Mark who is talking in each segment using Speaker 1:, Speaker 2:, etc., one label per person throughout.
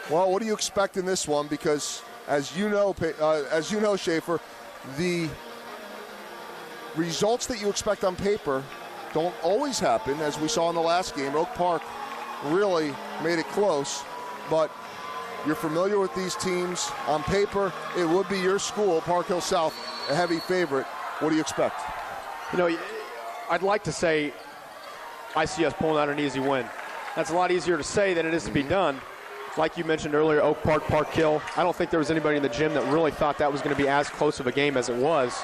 Speaker 1: Well, what do you expect in this one? Because as you know, Schaefer, the results that you expect on paper don't always happen. As we saw in the last game, Oak Park really made it close, but you're familiar with these teams. On paper, it would be your school, Park Hill South, a heavy favorite. What do you expect?
Speaker 2: You know, I'd like to say I see us pulling out an easy win. That's a lot easier to say than it is to be done. Like you mentioned earlier, Oak Park, Park Hill, I don't think there was anybody in the gym that really thought that was going to be as close of a game as it was.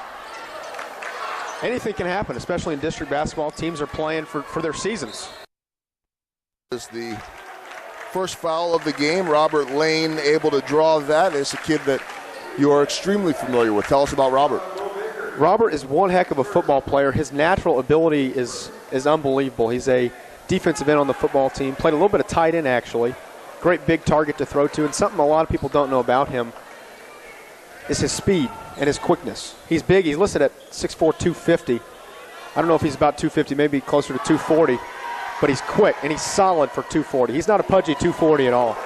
Speaker 2: Anything can happen, especially in district basketball. Teams are playing for their seasons.
Speaker 1: Is the first foul of the game. Robert Lane able to draw that. It's a kid that you are extremely familiar with. Tell us about Robert.
Speaker 2: Robert is one heck of a football player. His natural ability is unbelievable. He's a defensive end on the football team. Played a little bit of tight end, actually. Great big target to throw to, and something a lot of people don't know about him is his speed and his quickness. He's big. He's listed at 6'4", 250. I don't know if he's about 250, maybe closer to 240, but he's quick, and he's solid for 240. He's not a pudgy 240 at all.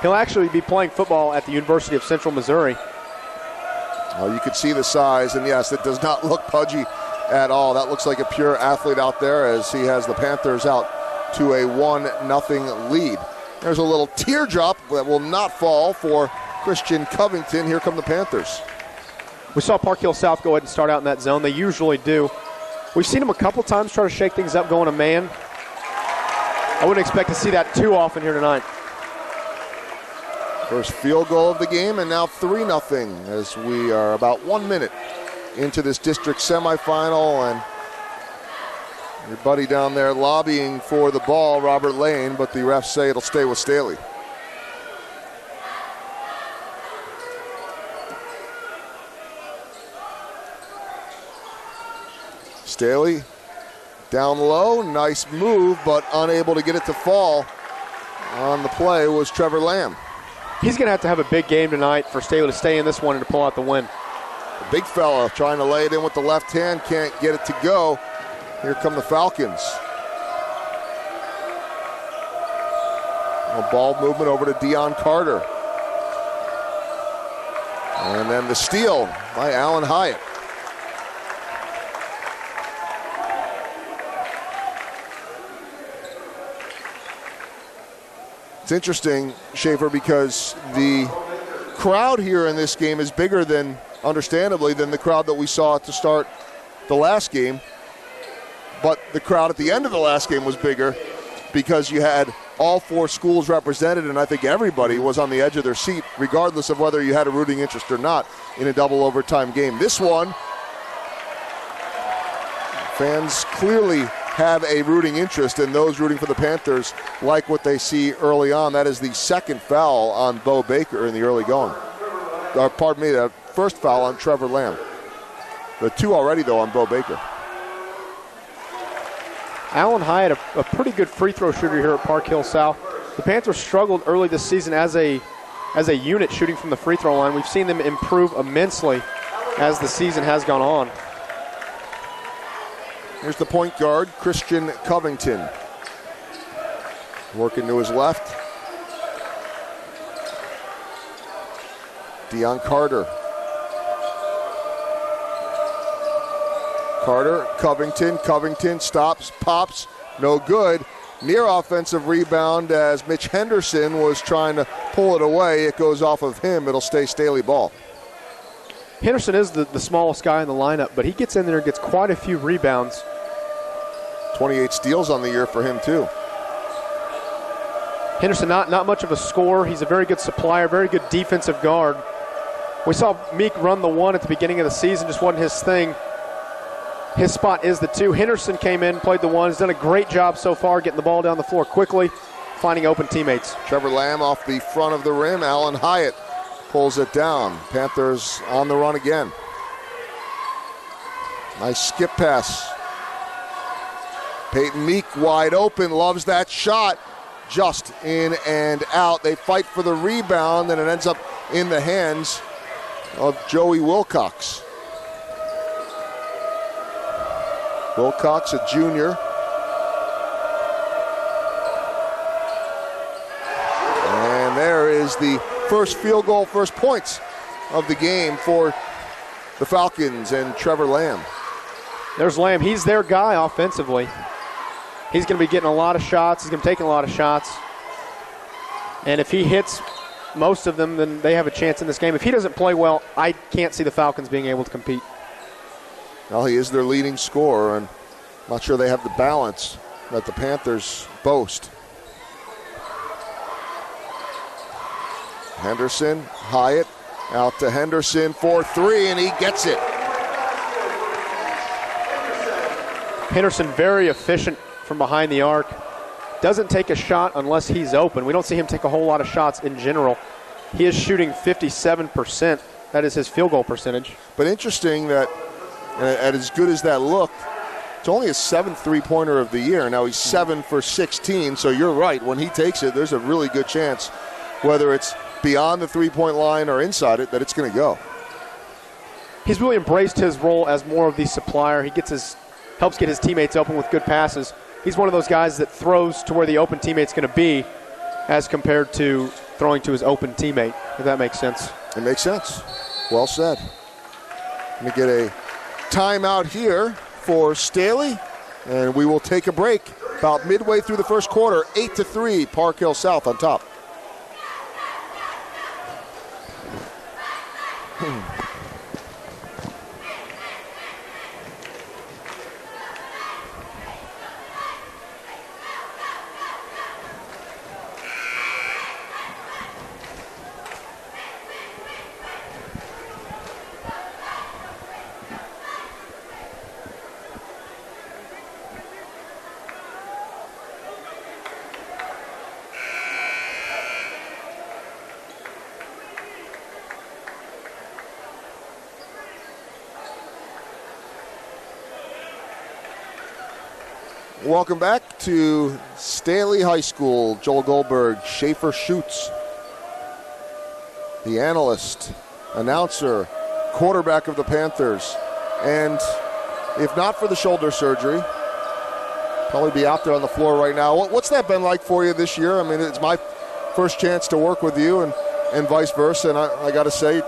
Speaker 2: He'll actually be playing football at the University of Central Missouri.
Speaker 1: Well, you can see the size, and yes, it does not look pudgy at all. That looks like a pure athlete out there as he has the Panthers out to a 1-0 lead. There's a little teardrop that will not fall for Christian Covington. Here come the Panthers.
Speaker 2: We saw Park Hill South go ahead and start out in that zone. They usually do. We've seen them a couple times try to shake things up going to man. I wouldn't expect to see that too often here tonight.
Speaker 1: First field goal of the game, and now 3-0 as we are about 1 minute into this district semifinal, and your buddy down there lobbying for the ball, Robert Lane, but the refs say it'll stay with Staley. Staley down low, nice move, but unable to get it to fall. On the play was Trevor Lamb.
Speaker 2: He's going to have a big game tonight for Staley to stay in this one and to pull out the win.
Speaker 1: A big fella trying to lay it in with the left hand, can't get it to go. Here come the Falcons. A ball movement over to Deion Carter. And then the steal by Alan Hyatt. It's interesting, Schaefer, because the crowd here in this game is bigger than, understandably, than the crowd that we saw to start the last game. But the crowd at the end of the last game was bigger because you had all four schools represented, and I think everybody was on the edge of their seat, regardless of whether you had a rooting interest or not in a double overtime game. This one, fans clearly have a rooting interest, and those rooting for the Panthers like what they see early on. That is the second foul on Bo Baker in the early going. Pardon me, the first foul on Trevor Lamb. The two already, though, on Bo Baker.
Speaker 2: Alan Hyatt, a pretty good free throw shooter here at Park Hill South. The Panthers struggled early this season as a unit shooting from the free throw line. We've seen them improve immensely as the season has gone on.
Speaker 1: Here's the point guard, Christian Covington. Working to his left. Deion Carter. Carter, Covington stops, pops, no good. Near offensive rebound as Mitch Henderson was trying to pull it away. It goes off of him. It'll stay Staley ball.
Speaker 2: Henderson is the smallest guy in the lineup, but he gets in there and gets quite a few rebounds.
Speaker 1: 28 steals on the year for him, too.
Speaker 2: Henderson, not much of a scorer. He's a very good supplier, very good defensive guard. We saw Meek run the one at the beginning of the season, just wasn't his thing. His spot is the two. Henderson came in, played the one. He's done a great job so far getting the ball down the floor quickly, finding open teammates.
Speaker 1: Trevor Lamb off the front of the rim. Alan Hyatt pulls it down. Panthers on the run again. Nice skip pass. Peyton Meek wide open, loves that shot. Just in and out. They fight for the rebound, and it ends up in the hands of Joey Wilcox. Wilcox, a junior. there is the first field goal, first points of the game for the Falcons and Trevor Lamb.
Speaker 2: There's Lamb. He's their guy offensively. He's going to be getting a lot of shots. He's going to be taking a lot of shots. And if he hits most of them, then they have a chance in this game. If he doesn't play well, I can't see the Falcons being able to compete.
Speaker 1: Well, he is their leading scorer, and I'm not sure they have the balance that the Panthers boast. Henderson, Hyatt, out to Henderson for three, and he gets it.
Speaker 2: Henderson very efficient from behind the arc. Doesn't take a shot unless he's open. We don't see him take a whole lot of shots in general. He is shooting 57%. That is his field goal percentage.
Speaker 1: But interesting that, and as good as that looked, it's only his 7th three-pointer of the year. Now he's 7 for 16, so you're right. When he takes it, there's a really good chance, whether it's beyond the three-point line or inside it, that it's going to go.
Speaker 2: He's really embraced his role as more of the supplier. He helps get his teammates open with good passes. He's one of those guys that throws to where the open teammate's going to be as compared to throwing to his open teammate, if that makes sense.
Speaker 1: It makes sense. Well said. Let me get a timeout here for Staley, and we will take a break about midway through the first quarter. 8-3, Park Hill South on top. Welcome back to Staley High School. Joel Goldberg, Schaefer Schutz, the analyst, announcer, quarterback of the Panthers. And if not for the shoulder surgery, probably be out there on the floor right now. What's that been like for you this year? I mean, it's my first chance to work with you and vice versa. And I got to say, you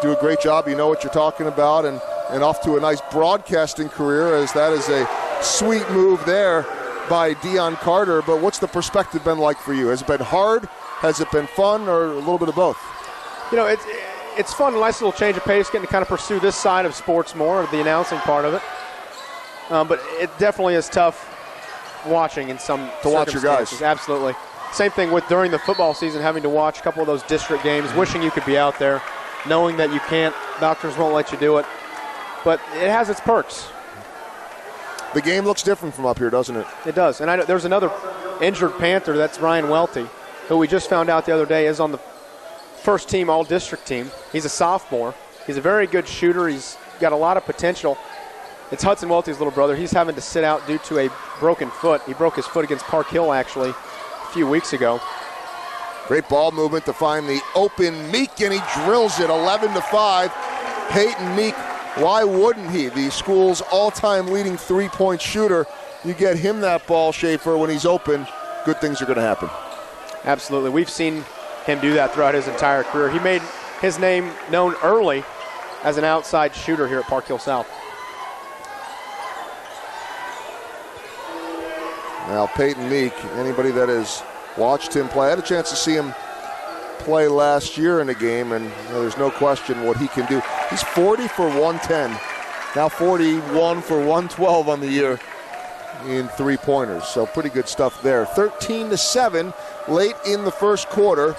Speaker 1: do a great job. You know what you're talking about, and off to a nice broadcasting career, as that is a sweet move there by Dion Carter. But what's the perspective been like for you? Has it been hard? Has it been fun, or a little bit of both?
Speaker 2: You know, it's fun, a nice little change of pace, getting to kind of pursue this side of sports more, the announcing part of it. But it definitely is tough watching in some
Speaker 1: to watch your guys.
Speaker 2: Absolutely. Same thing with during the football season, having to watch a couple of those district games, wishing you could be out there, knowing that you can't. Doctors won't let you do it. But it has its perks.
Speaker 1: The game looks different from up here, doesn't it?
Speaker 2: It does. And there's another injured Panther, that's Ryan Welty, who we just found out the other day is on the first team all-district team. He's a sophomore. He's a very good shooter. He's got a lot of potential. It's Hudson Welty's little brother. He's having to sit out due to a broken foot. He broke his foot against Park Hill, actually, a few weeks ago.
Speaker 1: Great ball movement to find the open Meek, and he drills it 11-5. Peyton Meek, why wouldn't he? The school's all-time leading three-point shooter. You get him that ball, Schaefer, when he's open, good things are going to happen.
Speaker 2: Absolutely. We've seen him do that throughout his entire career. He made his name known early as an outside shooter here at Park Hill South.
Speaker 1: Now, Peyton Meek, anybody that has watched him play, I had a chance to see him play last year in a game, and there's no question what he can do. He's 40 for 110, now 41 for 112 on the year in three-pointers, so pretty good stuff there. 13-7 late in the first quarter.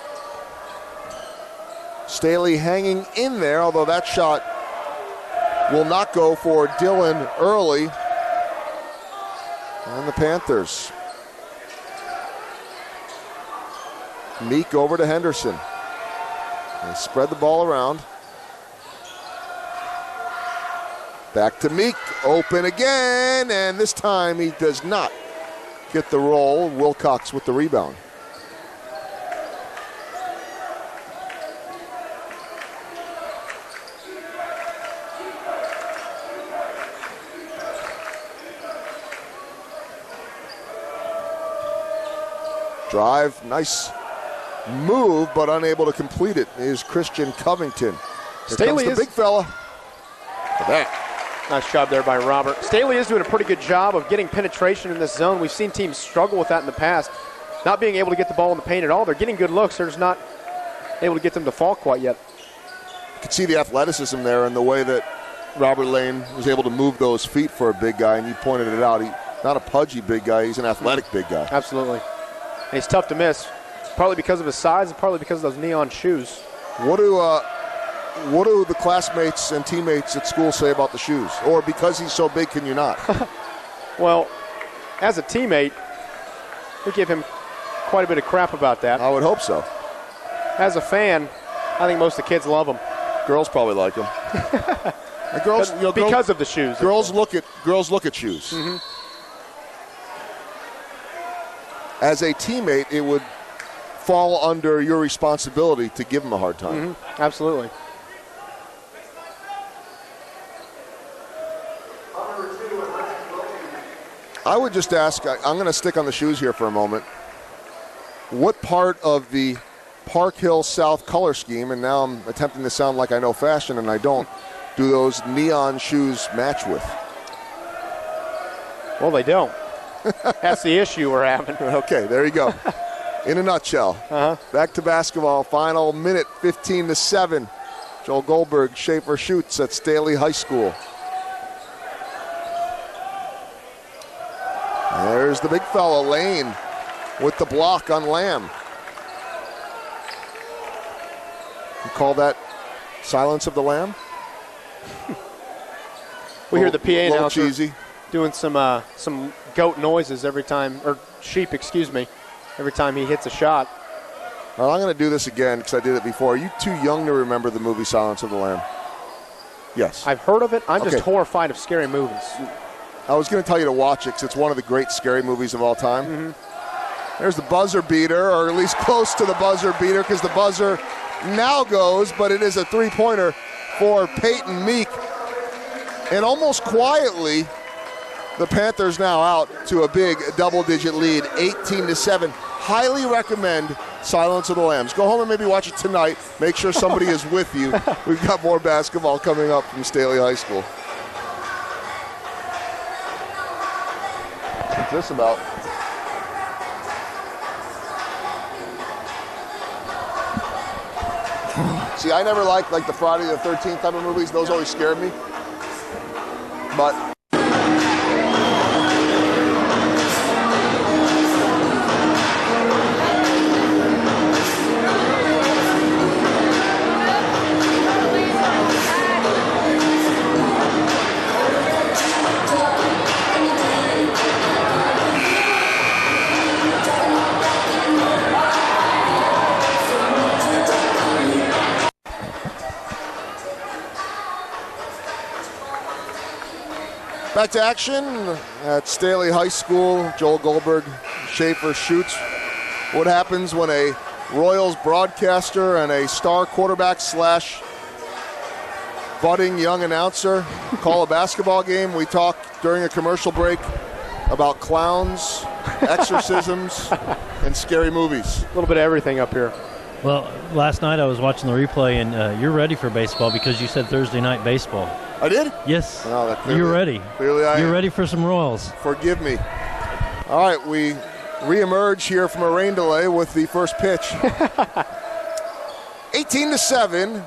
Speaker 1: Staley hanging in there, although that shot will not go for Dylan early. And the Panthers. Meek over to Henderson. They spread the ball around. Back to Meek, open again, and this time he does not get the roll. Wilcox with the rebound. Drive, nice move, but unable to complete it, is Christian Covington. Here
Speaker 2: Staley
Speaker 1: comes the big fella. For that.
Speaker 2: Nice job there by Robert. Staley is doing a pretty good job of getting penetration in this zone. We've seen teams struggle with that in the past, not being able to get the ball in the paint at all. They're getting good looks. They're just not able to get them to fall quite yet.
Speaker 1: You can see the athleticism there and the way that Robert Lane was able to move those feet for a big guy, and you pointed it out. He's not a pudgy big guy. He's an athletic big guy.
Speaker 2: Absolutely. And he's tough to miss, partly because of his size and partly because of those neon shoes.
Speaker 1: What do the classmates and teammates at school say about the shoes? Or because he's so big, can you not?
Speaker 2: Well, as a teammate, we give him quite a bit of crap about that.
Speaker 1: I would hope so.
Speaker 2: As a fan, I think most of the kids love him.
Speaker 1: Girls probably like him. Girls,
Speaker 2: because of the shoes.
Speaker 1: Girls look at shoes.
Speaker 2: Mm-hmm.
Speaker 1: As a teammate, it would fall under your responsibility to give him a hard time.
Speaker 2: Mm-hmm. Absolutely.
Speaker 1: I would just ask, I'm going to stick on the shoes here for a moment. What part of the Park Hill South color scheme, and now I'm attempting to sound like I know fashion and I don't, do those neon shoes match with?
Speaker 2: Well, they don't. That's the issue we're having.
Speaker 1: Okay, there you go. In a nutshell. Back to basketball. Final minute, 15-7. Joel Goldberg, Schaefer shoots at Staley High School. There's the big fella, Lane, with the block on Lamb. You call that silence of the Lamb?
Speaker 2: We hear the PA announcer
Speaker 1: cheesy.
Speaker 2: Doing some goat noises every time, or sheep, excuse me, every time he hits a shot.
Speaker 1: Well, I'm going to do this again because I did it before. Are you too young to remember the movie Silence of the Lamb? Yes.
Speaker 2: I've heard of it. I'm just horrified of scary movies.
Speaker 1: I was going to tell you to watch it because it's one of the great scary movies of all time.
Speaker 2: Mm-hmm.
Speaker 1: There's the buzzer beater, or at least close to the buzzer beater, because the buzzer now goes, but it is a three-pointer for Peyton Meek. And almost quietly, the Panthers now out to a big double-digit lead, 18-7. Highly recommend Silence of the Lambs. Go home and maybe watch it tonight. Make sure somebody is with you. We've got more basketball coming up from Staley High School. What's this about? See, I never liked the Friday the 13th type of movies. Those always scared me. But back to action at Staley High School. Joel Goldberg, Schaefer shoots. What happens when a Royals broadcaster and a star quarterback slash budding young announcer call a basketball game? We talk during a commercial break about clowns, exorcisms, and scary movies.
Speaker 2: A little bit of everything up here.
Speaker 3: Well, last night I was watching the replay, and you're ready for baseball because you said Thursday night baseball.
Speaker 1: I did?
Speaker 3: Yes.
Speaker 1: Oh,
Speaker 3: you're ready.
Speaker 1: Clearly I am.
Speaker 3: You're ready for some Royals.
Speaker 1: Forgive me. All right, we reemerge here from a rain delay with the first pitch. 18-7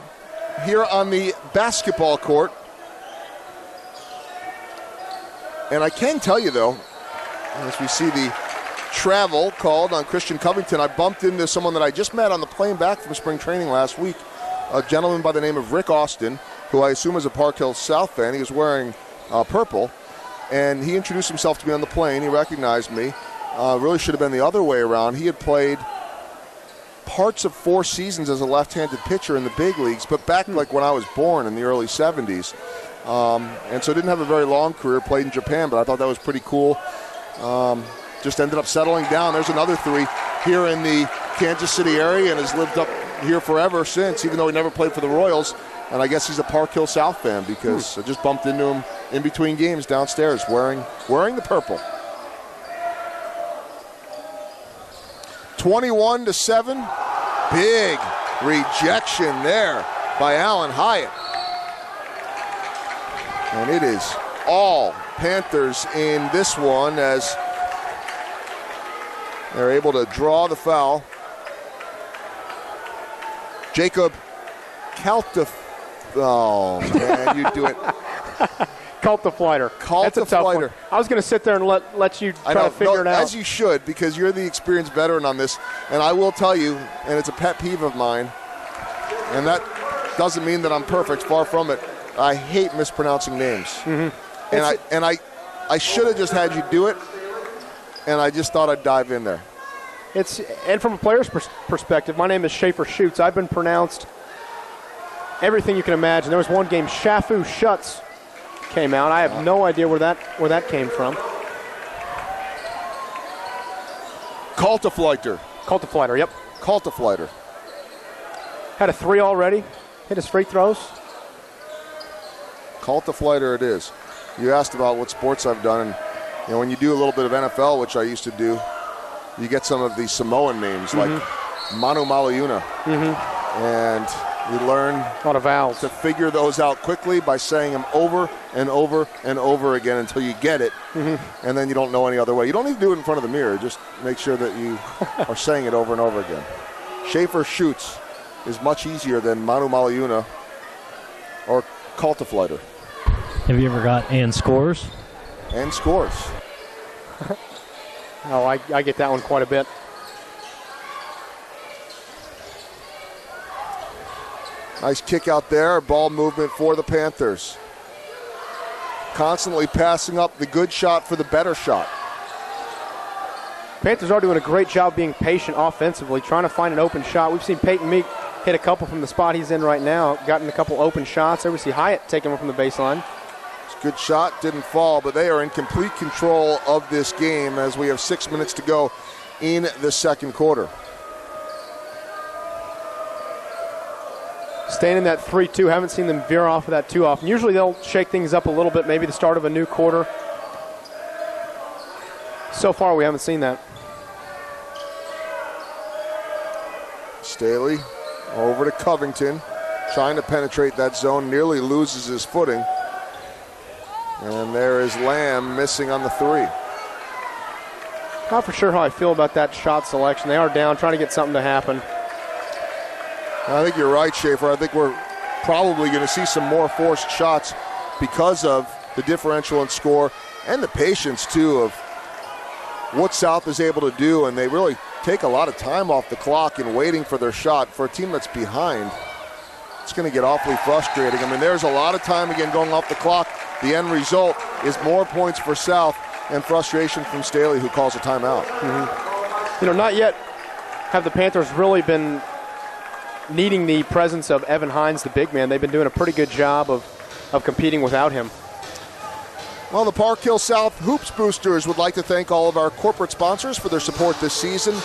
Speaker 1: here on the basketball court. And I can tell you, though, as we see the travel called on Christian Covington, I bumped into someone that I just met on the plane back from spring training last week, a gentleman by the name of Rick Austin, who I assume is a Park Hill South fan. He was wearing purple, and he introduced himself to me on the plane. He recognized me. Really should have been the other way around. He had played parts of 4 seasons as a left-handed pitcher in the big leagues, but back when I was born in the early 70s. And so didn't have a very long career, played in Japan, but I thought that was pretty cool. Just ended up settling down. There's another 3 here in the Kansas City area and has lived up here forever since, even though he never played for the Royals. And I guess he's a Park Hill South fan because I just bumped into him in between games downstairs wearing the purple. 21-7. Big rejection there by Allen Hyatt. And it is all Panthers in this one as they're able to draw the foul. Jacob oh man, you do it.
Speaker 2: Cultiflighter. That's a tough one. I was going to sit there and let you try to figure it out.
Speaker 1: As you should, because you're the experienced veteran on this. And I will tell you, and it's a pet peeve of mine, and that doesn't mean that I'm perfect, far from it. I hate mispronouncing names. Mm-hmm. And I should have just had you do it, and I just thought I'd dive in there.
Speaker 2: And from a player's perspective, my name is Schaefer Schutz. I've been pronounced everything you can imagine. There was one game, Shafu Schutz came out. I have no idea where that came from.
Speaker 1: Cultiflighter,
Speaker 2: yep.
Speaker 1: Cultiflighter.
Speaker 2: Had a 3 already. Hit his free throws.
Speaker 1: Cultiflighter it is. You asked about what sports I've done, and when you do a little bit of NFL, which I used to do, you get some of these Samoan names like Manu Maliuna. And you learn
Speaker 2: a lot of vowels
Speaker 1: to figure those out quickly by saying them over and over and over again until you get it, and then you don't know any other way. You don't need to do it in front of the mirror. Just make sure that you are saying it over and over again. Schaefer Schutz is much easier than Manu Maliuna or Cultiflighter.
Speaker 3: Have you ever got and scores?
Speaker 1: And scores.
Speaker 2: Oh, I get that one quite a bit.
Speaker 1: Nice kick out there, ball movement for the Panthers. Constantly passing up the good shot for the better shot.
Speaker 2: Panthers are doing a great job being patient offensively, trying to find an open shot. We've seen Peyton Meek hit a couple from the spot he's in right now, gotten a couple open shots. There we see Hyatt taking one from the baseline.
Speaker 1: It's a good shot, didn't fall, but they are in complete control of this game as we have 6 minutes to go in the second quarter.
Speaker 2: Staying in that 3-2, haven't seen them veer off of that too often. Usually they'll shake things up a little bit, maybe the start of a new quarter. So far we haven't seen that.
Speaker 1: Staley over to Covington, trying to penetrate that zone, nearly loses his footing. And there is Lamb missing on the 3.
Speaker 2: Not for sure how I feel about that shot selection. They are down, trying to get something to happen.
Speaker 1: I think you're right, Schaefer. I think we're probably going to see some more forced shots because of the differential in score and the patience, too, of what South is able to do. And they really take a lot of time off the clock in waiting for their shot. For a team that's behind, it's going to get awfully frustrating. I mean, there's a lot of time, again, going off the clock. The end result is more points for South and frustration from Staley, who calls a timeout.
Speaker 2: Not yet have the Panthers really been needing the presence of Evan Hines, the big man. They've been doing a pretty good job of competing without him.
Speaker 1: Well, the Park Hill South Hoops Boosters would like to thank all of our corporate sponsors for their support this season.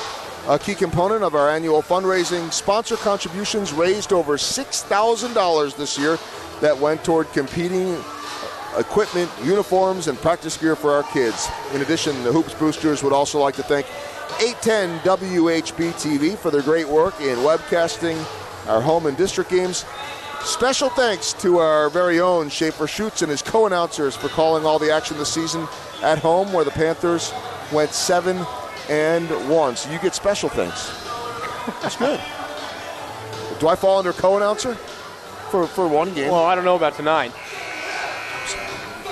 Speaker 1: A key component of our annual fundraising, sponsor contributions raised over $6,000 this year that went toward competing equipment, uniforms, and practice gear for our kids. In addition, the Hoops Boosters would also like to thank 810 WHB TV for their great work in webcasting our home and district games. Special thanks to our very own Schaefer Schutz and his co-announcers for calling all the action this season at home, where the Panthers went 7-1. So you get special thanks. That's good. Do I fall under co-announcer for one game?
Speaker 2: Well, I don't know about tonight.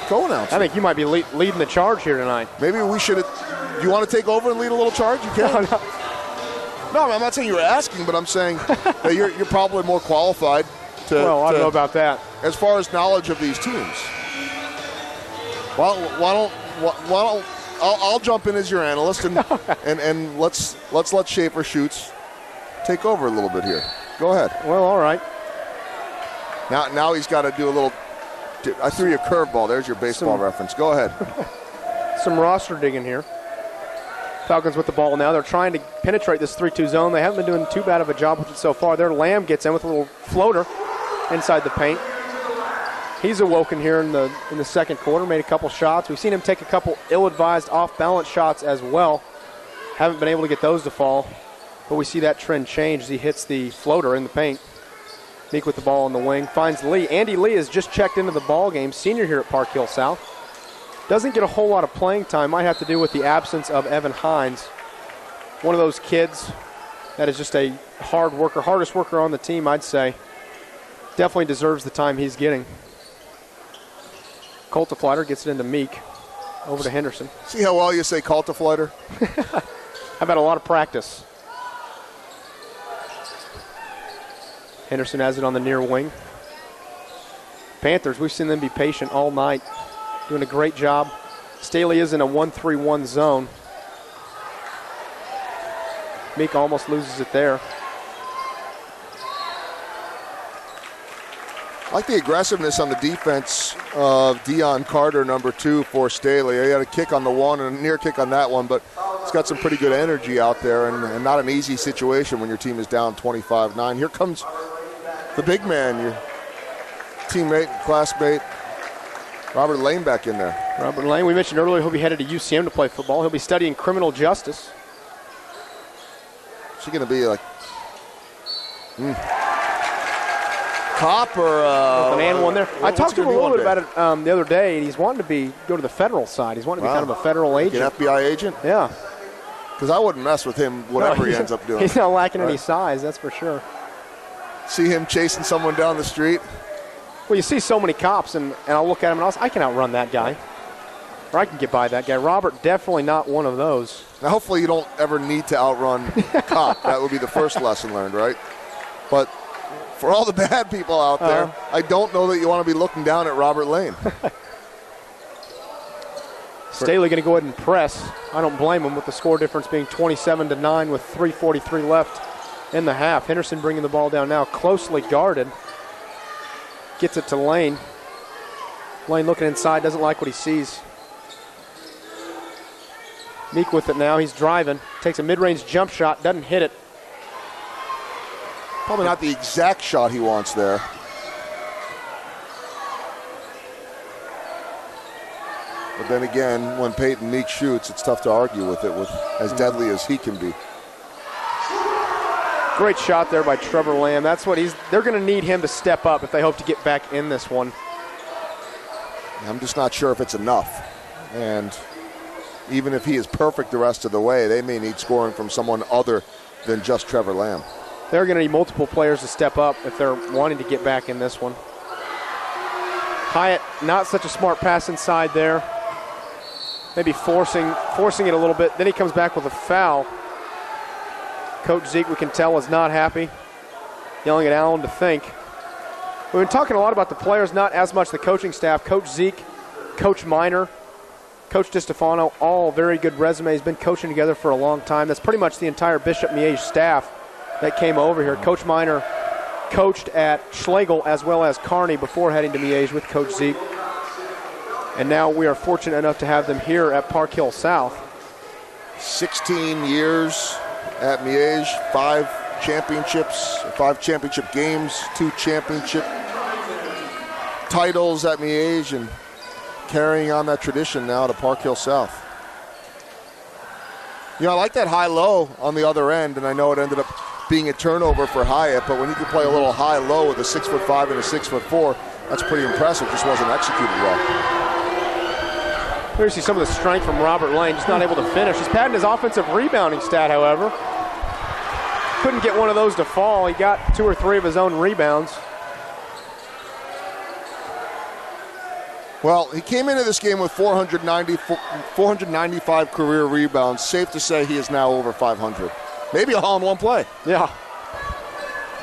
Speaker 1: Co-announcer.
Speaker 2: I think you might be leading the charge here tonight.
Speaker 1: Maybe we should. Do you want to take over and lead a little charge? You can. No, I'm not saying you were asking, but I'm saying that you're probably more qualified to.
Speaker 2: Well, I don't know about that.
Speaker 1: As far as knowledge of these teams. Well, I'll jump in as your analyst and let's let Schaefer Schutz take over a little bit here. Go ahead.
Speaker 2: Well, all right.
Speaker 1: Now he's got to do a little. I threw you a curveball. There's your baseball reference. Go ahead.
Speaker 2: Some roster digging here. Falcons with the ball now. They're trying to penetrate this 3-2 zone. They haven't been doing too bad of a job with it so far. Their Lamb gets in with a little floater inside the paint. He's awoken here in the second quarter, made a couple shots. We've seen him take a couple ill-advised off-balance shots as well. Haven't been able to get those to fall. But we see that trend change as he hits the floater in the paint. Meek with the ball on the wing, finds Lee. Andy Lee has just checked into the ball game, senior here at Park Hill South. Doesn't get a whole lot of playing time. Might have to do with the absence of Evan Hines. One of those kids that is just a hard worker, hardest worker on the team, I'd say. Definitely deserves the time he's getting. Cultiflighter gets it into Meek. Over to Henderson.
Speaker 1: See how well you say Cultiflighter?
Speaker 2: I've had a lot of practice. Henderson has it on the near wing. Panthers, we've seen them be patient all night. Doing a great job. Staley is in a 1-3-1 zone. Meek almost loses it there.
Speaker 1: I like the aggressiveness on the defense of Dion Carter, number 2 for Staley. He had a kick on the one and a near kick on that one, but he's got some pretty good energy out there and not an easy situation when your team is down 25-9. Here comes the big man, your teammate and classmate, Robert Lane, back in there.
Speaker 2: Robert Lane, we mentioned earlier he'll be headed to UCM to play football. He'll be studying criminal justice.
Speaker 1: Is he going to be like cop or
Speaker 2: an and one there? I talked to him a little bit about it the other day, and he's wanting to go to the federal side. He's wanting to be kind of a federal agent.
Speaker 1: Like an FBI agent?
Speaker 2: Yeah.
Speaker 1: Because I wouldn't mess with him, whatever he ends up doing.
Speaker 2: He's not lacking any size, that's for sure.
Speaker 1: See him chasing someone down the street?
Speaker 2: Well, you see so many cops, and I'll look at him and I can outrun that guy. Or I can get by that guy. Robert, definitely not one of those.
Speaker 1: Now, hopefully you don't ever need to outrun a cop. That would be the first lesson learned, right? But for all the bad people out there, I don't know that you want to be looking down at Robert Lane.
Speaker 2: Staley going to go ahead and press. I don't blame him, with the score difference being 27-9 with 3:43 left in the half. Henderson bringing the ball down now, closely guarded. Gets it to Lane. Lane looking inside, doesn't like what he sees. Meek with it now, he's driving. Takes a mid-range jump shot, doesn't hit it.
Speaker 1: Probably not the exact shot he wants there. But then again, when Peyton Meek shoots, it's tough to argue with it, with as deadly as he can be.
Speaker 2: Great shot there by Trevor Lamb. That's what they're going to need him to step up if they hope to get back in this one.
Speaker 1: I'm just not sure if it's enough. And even if he is perfect the rest of the way, they may need scoring from someone other than just Trevor Lamb.
Speaker 2: They're going to need multiple players to step up if they're wanting to get back in this one. Hyatt, not such a smart pass inside there. Maybe forcing it a little bit. Then he comes back with a foul. Coach Zeke, we can tell, is not happy. Yelling at Allen to think. We've been talking a lot about the players, not as much the coaching staff. Coach Zeke, Coach Miner, Coach DiStefano, all very good resumes. Been coaching together for a long time. That's pretty much the entire Bishop Miege staff that came over here. Coach Miner coached at Schlegel as well as Kearney before heading to Miege with Coach Zeke. And now we are fortunate enough to have them here at Park Hill South.
Speaker 1: 16 years at Miege, 5 championships, 5 championship games, 2 championship titles at Miege, and carrying on that tradition now to Park Hill South. You know, I like that high-low on the other end, and I know it ended up being a turnover for Hyatt, but when you can play a little high-low with a 6'5" and a 6'4", that's pretty impressive. Just wasn't executed well.
Speaker 2: Here you see some of the strength from Robert Lane, just not able to finish. He's padding his offensive rebounding stat, however. Couldn't get one of those to fall. He got 2 or 3 of his own rebounds.
Speaker 1: Well, he came into this game with 495 career rebounds. Safe to say he is now over 500. Maybe all in one play.
Speaker 2: Yeah.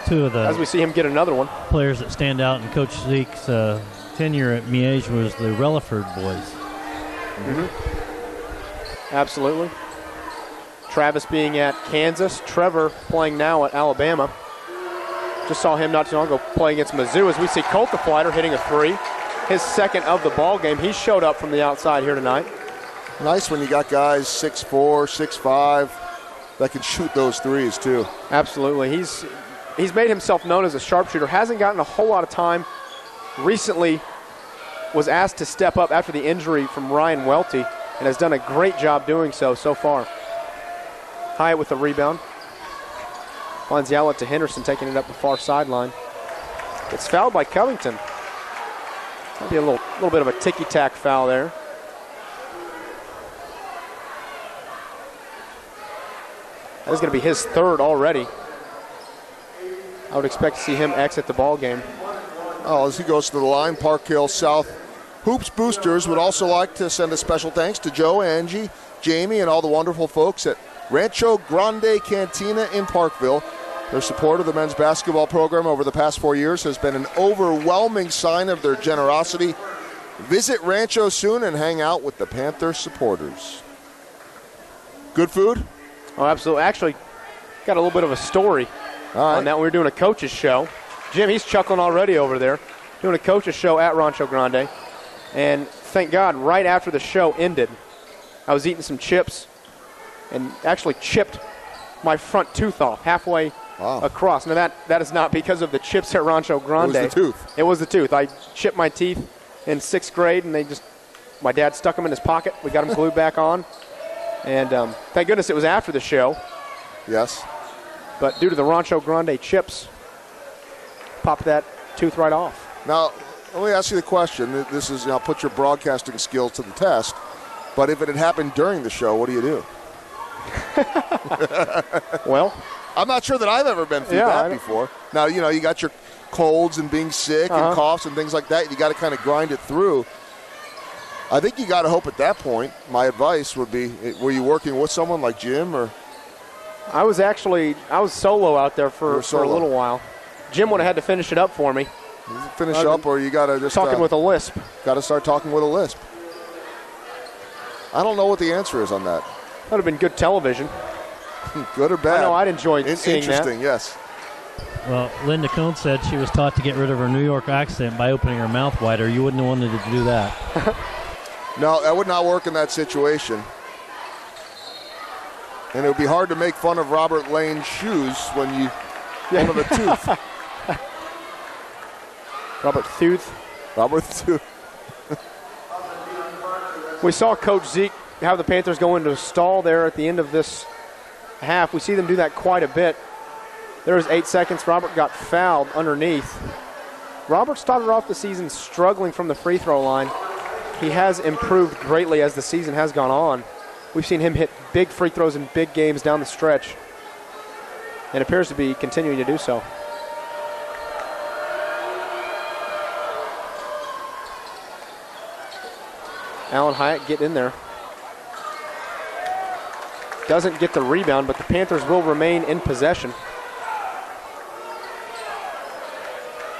Speaker 3: 2 of the,
Speaker 2: as we see him get another one,
Speaker 3: players that stand out in Coach Zeke's tenure at Miege was the Relaford boys.
Speaker 2: Mm-hmm. Absolutely. Travis being at Kansas. Trevor playing now at Alabama. Just saw him not too long ago play against Mizzou as we see Cultiflighter hitting a 3. His second of the ball game. He showed up from the outside here tonight.
Speaker 1: Nice when you got guys 6'4", 6'5", that can shoot those threes too.
Speaker 2: Absolutely. He's made himself known as a sharpshooter. Hasn't gotten a whole lot of time. Recently was asked to step up after the injury from Ryan Welty and has done a great job doing so far. Hyatt with the rebound. Finds the outlet to Henderson, taking it up the far sideline. It's fouled by Covington. Might be a little bit of a ticky-tack foul there. That is going to be his third already. I would expect to see him exit the ball game.
Speaker 1: Oh, as he goes to the line, Park Hill South Hoops Boosters would also like to send a special thanks to Joe, Angie, Jamie, and all the wonderful folks at Rancho Grande Cantina in Parkville. Their support of the men's basketball program over the past 4 years has been an overwhelming sign of their generosity. Visit Rancho soon and hang out with the Panther supporters. Good food?
Speaker 2: Oh, absolutely. Actually, got a little bit of a story on that. We were doing a coach's show. Jim, he's chuckling already over there. Doing a coach's show at Rancho Grande. And thank God, right after the show ended, I was eating some chips and actually chipped my front tooth off halfway across. Now, that is not because of the chips at Rancho Grande.
Speaker 1: It was the tooth.
Speaker 2: It was the tooth. I chipped my teeth in 6th grade, and my dad stuck them in his pocket. We got them glued back on. And thank goodness it was after the show.
Speaker 1: Yes.
Speaker 2: But due to the Rancho Grande chips, popped that tooth right off.
Speaker 1: Now, let me ask you the question. This is, put your broadcasting skills to the test. But if it had happened during the show, what do you do?
Speaker 2: Well,
Speaker 1: I'm not sure that I've ever been through that before. Now, you got your colds and being sick and coughs and things like that. You got to kind of grind it through. I think you got to hope at that point. My advice would be, were you working with someone like Jim or?
Speaker 2: I was solo out there for a little while. Jim would have had to finish it up for me.
Speaker 1: Finish up, or you got to just
Speaker 2: talking with a lisp.
Speaker 1: Got to start talking with a lisp. I don't know what the answer is on that.
Speaker 2: That would have been good television.
Speaker 1: Good or bad?
Speaker 2: I know, I'd enjoyed seeing that.
Speaker 1: Interesting, yes.
Speaker 3: Well, Linda Cohn said she was taught to get rid of her New York accent by opening her mouth wider. You wouldn't have wanted to do that.
Speaker 1: No, that would not work in that situation. And it would be hard to make fun of Robert Lane's shoes when you have a tooth.
Speaker 2: Robert Thuth. We saw Coach Zeke have the Panthers go into a stall there at the end of this half. We see them do that quite a bit. There was 8 seconds. Robert got fouled underneath. Robert started off the season struggling from the free throw line. He has improved greatly as the season has gone on. We've seen him hit big free throws in big games down the stretch, and appears to be continuing to do so. Alan Hyatt getting in there. Doesn't get the rebound, but the Panthers will remain in possession.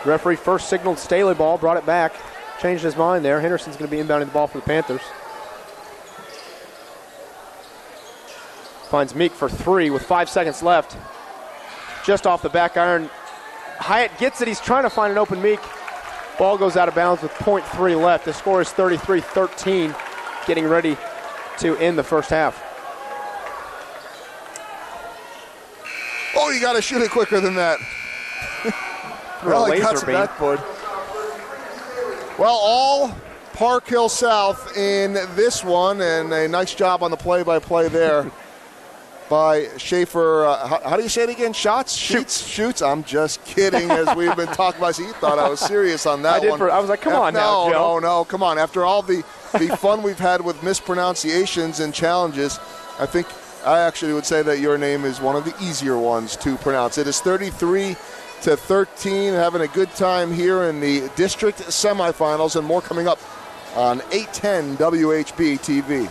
Speaker 2: Referee first signaled Staley ball, brought it back, changed his mind there. Henderson's going to be inbounding the ball for the Panthers. Finds Meek for 3 with 5 seconds left. Just off the back iron. Hyatt gets it. He's trying to find an open Meek. Ball goes out of bounds with 0.3 left. The score is 33-13, getting ready to end the first half.
Speaker 1: Oh, you got to shoot it quicker than that. Well, he got some backboard. Well, all Park Hill South in this one, and a nice job on the play-by-play there by Schaefer. How do you say it again? Shoots. I'm just kidding, as we've been talking about. So you thought I was serious on that one.
Speaker 2: I was like, come on now, Joe.
Speaker 1: No, come on. After all the fun we've had with mispronunciations and challenges, I think I actually would say that your name is one of the easier ones to pronounce. It is 33-13, having a good time here in the district semifinals, and more coming up on 810 WHB TV.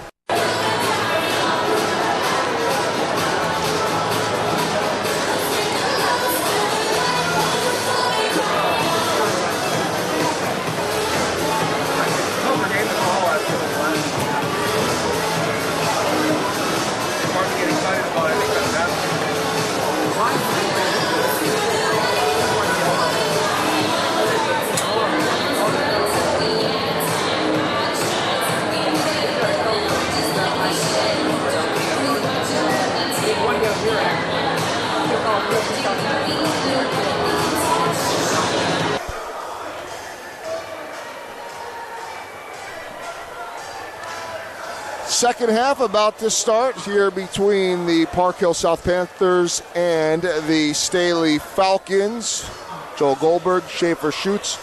Speaker 1: second half about to start here between the Park Hill South Panthers and the Staley Falcons. Joel Goldberg, Schaefer Schutz,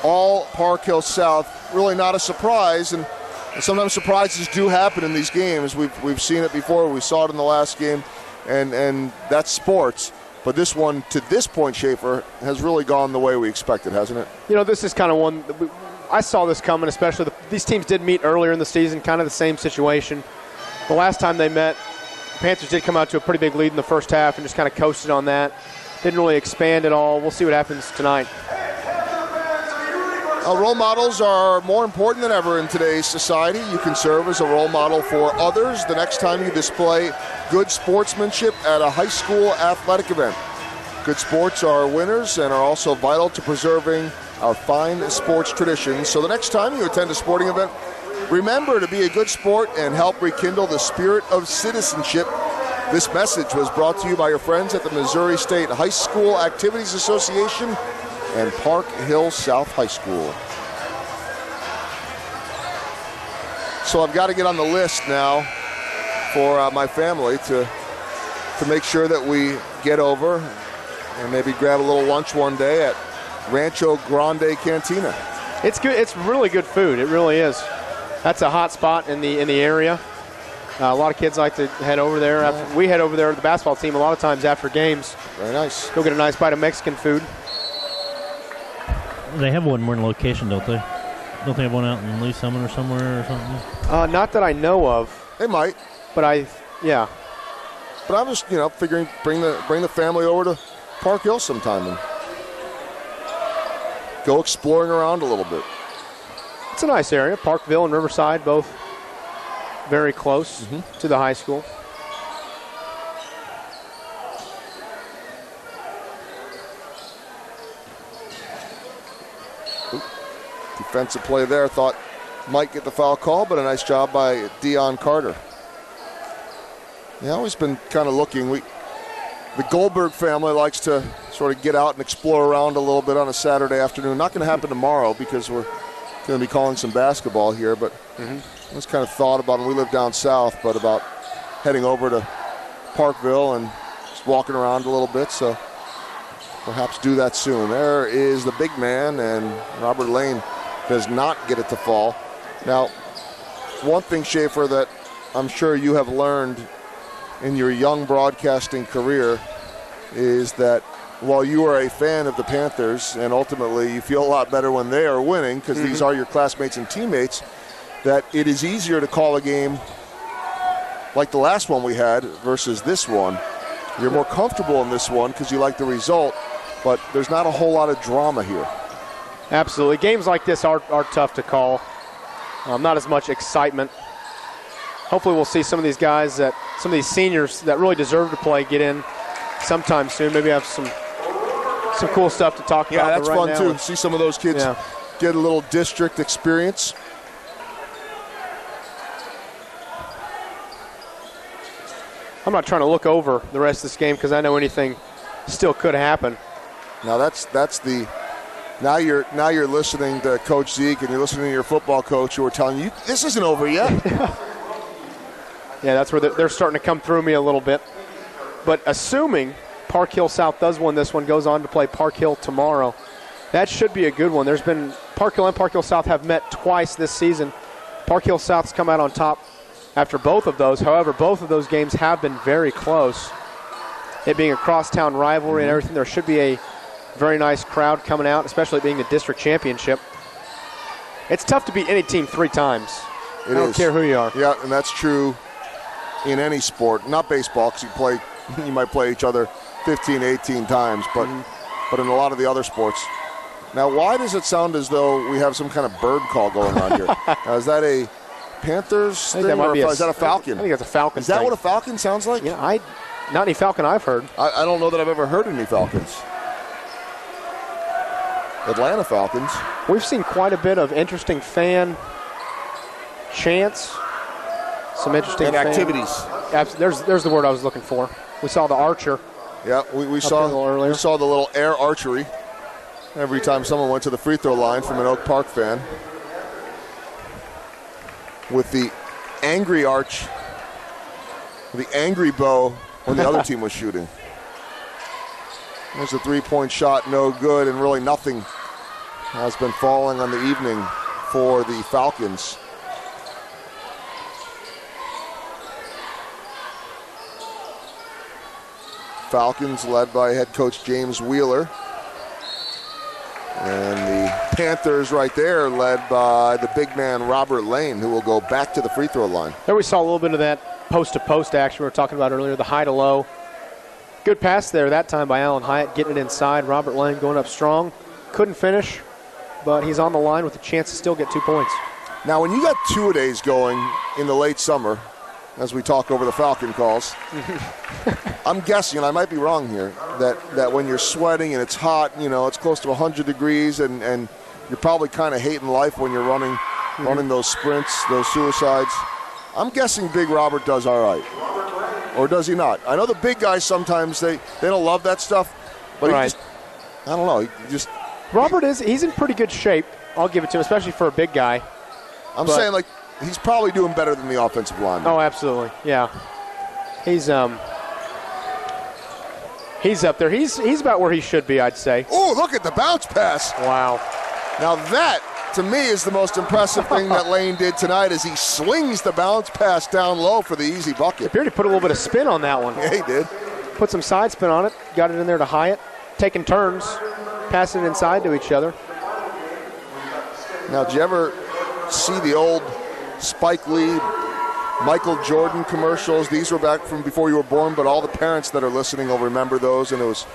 Speaker 1: all Park Hill South. Really not a surprise, and sometimes surprises do happen in these games. We've seen it before. We saw it in the last game, and that's sports. But this one, to this point, Schaefer, has really gone the way we expected, hasn't it?
Speaker 2: You know, this is kind of one I saw this coming, especially these teams did meet earlier in the season, kind of the same situation. The last time they met, the Panthers did come out to a pretty big lead in the first half and just kind of coasted on that. Didn't really expand at all. We'll see what happens tonight.
Speaker 1: Role models are more important than ever in today's society. You can serve as a role model for others the next time you display good sportsmanship at a high school athletic event. Good sports are winners and are also vital to preserving our fine sports traditions. So the next time you attend a sporting event, remember to be a good sport and help rekindle the spirit of citizenship. This message was brought to you by your friends at the Missouri State High School Activities Association and Park Hill South High School. So I've got to get on the list now for my family to make sure that we get over and maybe grab a little lunch one day at Rancho Grande Cantina.
Speaker 2: It's good. It's really good food. It really is. That's a hot spot in the area. A lot of kids like to head over there. We head over there with the basketball team a lot of times after games.
Speaker 1: Very nice.
Speaker 2: Go get a nice bite of Mexican food.
Speaker 3: They have one more location, don't they? Don't they have one out in Lee Summit or somewhere or something?
Speaker 2: Not that I know of.
Speaker 1: They might.
Speaker 2: But yeah.
Speaker 1: But I'm just, figuring bring the family over to Park Hill sometime and go exploring around a little bit.
Speaker 2: It's a nice area. Parkville and Riverside, both very close to the high school.
Speaker 1: Defensive play there. Thought might get the foul call, but a nice job by Dion Carter. Yeah, always been kind of looking. The Goldberg family likes to sort of get out and explore around a little bit on a Saturday afternoon. Not going to happen tomorrow because we're going to be calling some basketball here, but I just kind of thought about it. We live down south, but about heading over to Parkville and just walking around a little bit, so perhaps do that soon. There is the big man, and Robert Lane does not get it to fall. Now, one thing, Schaefer, that I'm sure you have learned in your young broadcasting career is that while you are a fan of the Panthers and ultimately you feel a lot better when they are winning because these are your classmates and teammates, that it is easier to call a game like the last one we had versus this one. You're more comfortable in this one because you like the result, but there's not a whole lot of drama here.
Speaker 2: Absolutely. Games like this are tough to call. Not as much excitement. Hopefully we'll see some of these guys, some of these seniors that really deserve to play, get in sometime soon. Maybe have some cool stuff to talk about.
Speaker 1: Yeah, that's
Speaker 2: right
Speaker 1: fun
Speaker 2: now.
Speaker 1: too. See some of those kids get a little district experience.
Speaker 2: I'm not trying to look over the rest of this game because I know anything still could happen.
Speaker 1: Now that's the now you're listening to Coach Zeke and you're listening to your football coach who are telling you this isn't over yet.
Speaker 2: Yeah, that's where they're starting to come through me a little bit. But assuming Park Hill South does win this one, goes on to play Park Hill tomorrow, that should be a good one. There's been Park Hill and Park Hill South have met twice this season. Park Hill South's come out on top after both of those. However, both of those games have been very close. It being a crosstown rivalry and everything, there should be a very nice crowd coming out, especially being the district championship. It's tough to beat any team 3 times. I don't care who you are.
Speaker 1: Yeah, and that's true in any sport. Not baseball, because you might play each other 15, 18 times, but in a lot of the other sports. Now, why does it sound as though we have some kind of bird call going on here? Now, is that a Panthers thing, or is that a falcon?
Speaker 2: I think it's a falcon.
Speaker 1: Is that what a falcon sounds like?
Speaker 2: Yeah, not any falcon I've heard.
Speaker 1: I don't know that I've ever heard any falcons. Atlanta Falcons.
Speaker 2: We've seen quite a bit of interesting fan chants. Some interesting
Speaker 1: and activities.
Speaker 2: There's the word I was looking for. We saw the archer.
Speaker 1: Yeah, we saw the little air archery every time someone went to the free throw line from an Oak Park fan. With the angry arch, the angry bow when the other team was shooting. There's a three-point shot, no good, and really nothing has been falling on the evening for the Falcons. Falcons led by head coach James Wheeler. And the Panthers right there led by the big man Robert Lane, who will go back to the free throw line.
Speaker 2: There we saw a little bit of that post-to-post action we were talking about earlier, the high to low. Good pass there that time by Alan Hyatt, getting it inside. Robert Lane going up strong. Couldn't finish, but he's on the line with a chance to still get 2 points.
Speaker 1: Now, when you got two-a-days going in the late summer, as we talk over the Falcon calls, I'm guessing, and I might be wrong here, that when you're sweating and it's hot, it's close to 100 degrees, and you're probably kind of hating life when you're running those sprints, those suicides. I'm guessing Big Robert does all right. Or does he not? I know the big guys sometimes, they don't love that stuff, but
Speaker 2: right.
Speaker 1: he just, I don't know,
Speaker 2: Robert he's in pretty good shape. I'll give it to him, especially for a big guy.
Speaker 1: I'm saying, like, he's probably doing better than the offensive lineman.
Speaker 2: Oh, absolutely, yeah. He's up there. He's about where he should be, I'd say.
Speaker 1: Oh, look at the bounce pass.
Speaker 2: Wow.
Speaker 1: Now that, to me, is the most impressive thing that Lane did tonight, is he swings the bounce pass down low for the easy bucket.
Speaker 2: Appeared to put a little bit of spin on that one.
Speaker 1: Yeah, he did.
Speaker 2: Put some side spin on it, got it in there to Hyatt, taking turns, passing it inside to each other.
Speaker 1: Now, did you ever see the old Spike Lee, Michael Jordan commercials? These were back from before you were born, but all the parents that are listening will remember those. And it was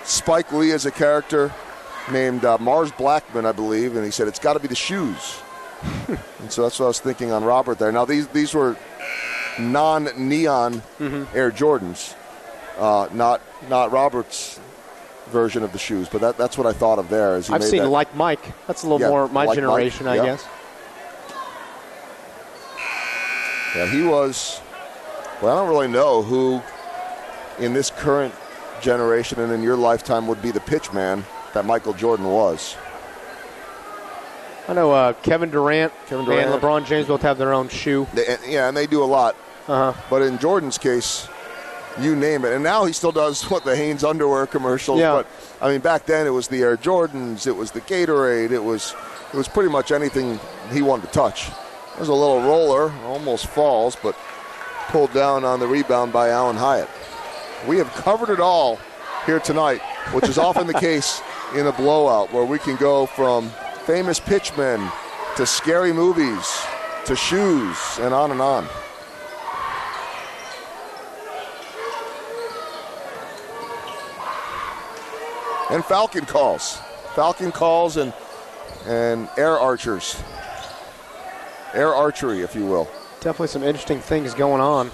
Speaker 1: Spike Lee as a character named Mars Blackman, I believe, and he said, it's got to be the shoes. And so that's what I was thinking on Robert there. Now, these were non-neon Air Jordans, not Robert's version of the shoes, but that's what I thought of there. As he
Speaker 2: I've seen Like Mike. That's a little more my like generation, Mike, I guess.
Speaker 1: Yeah, he was, well, I don't really know who in this current generation and in your lifetime would be the pitch man that Michael Jordan was.
Speaker 2: I know Kevin Durant and LeBron James both have their own shoe.
Speaker 1: And they do a lot. But in Jordan's case, you name it. And now he still does the Hanes underwear commercials.
Speaker 2: Yeah.
Speaker 1: But I mean, back then it was the Air Jordans, it was the Gatorade, it was pretty much anything he wanted to touch. There's a little roller, almost falls, but pulled down on the rebound by Alan Hyatt. We have covered it all here tonight, which is often the case in a blowout, where we can go from famous pitchmen to scary movies to shoes and on and on. And Falcon calls and air archers. Air archery, if you will.
Speaker 2: Definitely some interesting things going on.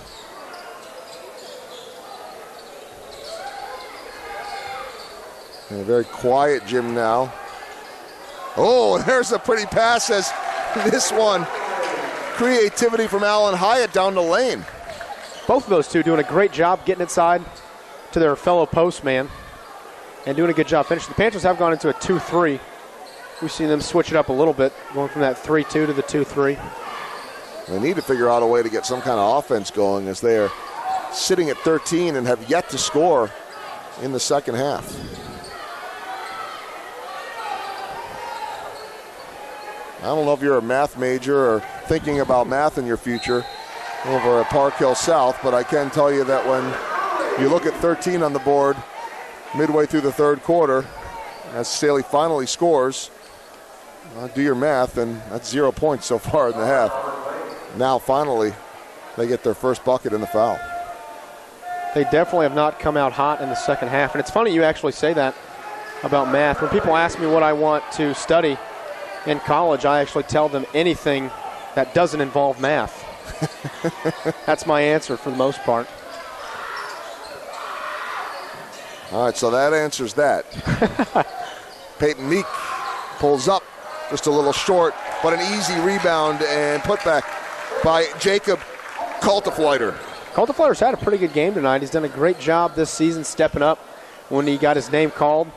Speaker 1: And a very quiet gym now. Oh, there's a pretty pass as this one. Creativity from Alan Hyatt down the lane.
Speaker 2: Both of those two doing a great job getting inside to their fellow postman and doing a good job finishing. The Panthers have gone into a 2-3. We've seen them switch it up a little bit, going from that 3-2 to the 2-3.
Speaker 1: They need to figure out a way to get some kind of offense going, as they are sitting at 13 and have yet to score in the second half. I don't know if you're a math major or thinking about math in your future over at Park Hill South, but I can tell you that when you look at 13 on the board midway through the third quarter, as Staley finally scores, do your math, and that's 0 points so far in the half. Now finally they get their first bucket in the foul.
Speaker 2: They definitely have not come out hot in the second half. And it's funny you actually say that about math. When people ask me what I want to study in college, I actually tell them anything that doesn't involve math. That's my answer for the most part.
Speaker 1: All right, so that answers that. Peyton Meek pulls up just a little short, but an easy rebound and putback by Jacob Kaltefleiter.
Speaker 2: Kaltefleiter's had a pretty good game tonight. He's done a great job this season stepping up when he got his name called.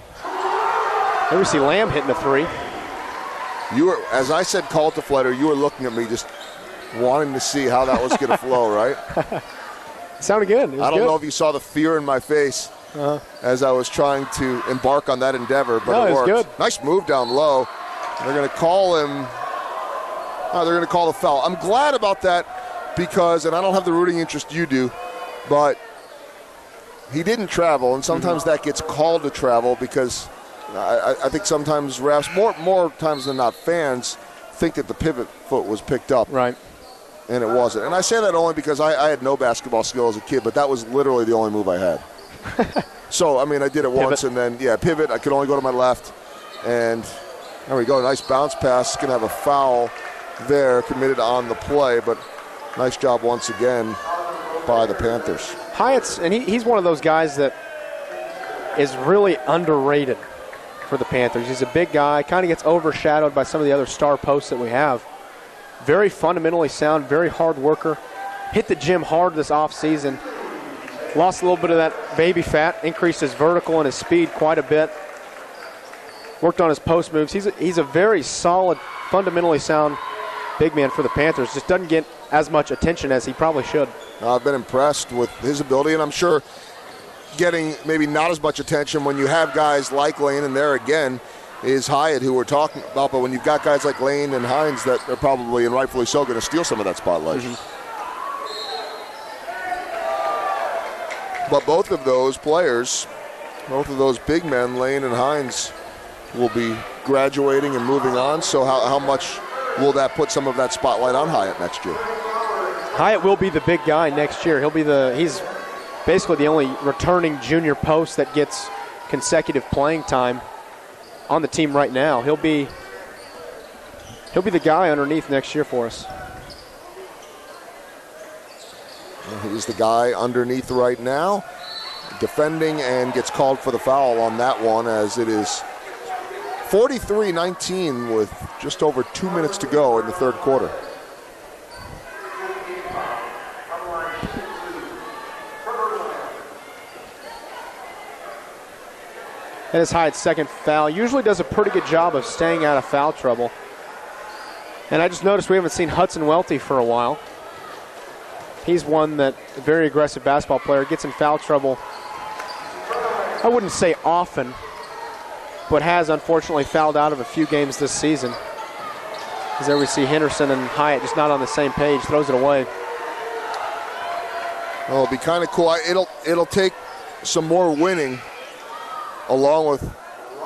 Speaker 2: There we see Lamb hitting a three.
Speaker 1: You were, as I said Kaltefleiter, you were looking at me just wanting to see how that was going to flow, right?
Speaker 2: Sounded good.
Speaker 1: I don't know if you saw the fear in my face as I was trying to embark on that endeavor, but it worked.
Speaker 2: Good.
Speaker 1: Nice move down low. They're going to call him. They're going to call the foul. I'm glad about that because, and I don't have the rooting interest you do, but he didn't travel, and sometimes that gets called to travel because I think sometimes refs, more times than not, fans think that the pivot foot was picked up.
Speaker 2: Right.
Speaker 1: And it wasn't. And I say that only because I had no basketball skill as a kid, but that was literally the only move I had. So, I mean, I did it once, and then, pivot. I could only go to my left. And there we go. Nice bounce pass. Going to have a foul there committed on the play, but nice job once again by the Panthers.
Speaker 2: Hyatt's, and he's one of those guys that is really underrated for the Panthers. He's a big guy, kind of gets overshadowed by some of the other star posts that we have. Very fundamentally sound, very hard worker. Hit the gym hard this offseason. Lost a little bit of that baby fat, increased his vertical and his speed quite a bit. Worked on his post moves. He's a very solid, fundamentally sound big man for the Panthers. Just doesn't get as much attention as he probably should.
Speaker 1: I've been impressed with his ability, and I'm sure getting maybe not as much attention when you have guys like Lane, and there again is Hyatt, who we're talking about, but when you've got guys like Lane and Hines that are probably, and rightfully so, going to steal some of that spotlight. But both of those players, both of those big men, Lane and Hines, will be graduating and moving on, so how much will that put some of that spotlight on Hyatt next year?
Speaker 2: Hyatt will be the big guy next year. He's basically the only returning junior post that gets consecutive playing time on the team right now. He'll be the guy underneath next year for us.
Speaker 1: He's the guy underneath right now, defending, and gets called for the foul on that one, as it is 43-19 with just over 2 minutes to go in the third quarter.
Speaker 2: That is Hyatt's second foul. Usually does a pretty good job of staying out of foul trouble. And I just noticed we haven't seen Hudson Welty for a while. He's one that, a very aggressive basketball player, gets in foul trouble, I wouldn't say often, but has unfortunately fouled out of a few games this season. As there we see Henderson and Hyatt just not on the same page, throws it away.
Speaker 1: Well, it'll be kind of cool. It'll take some more winning along with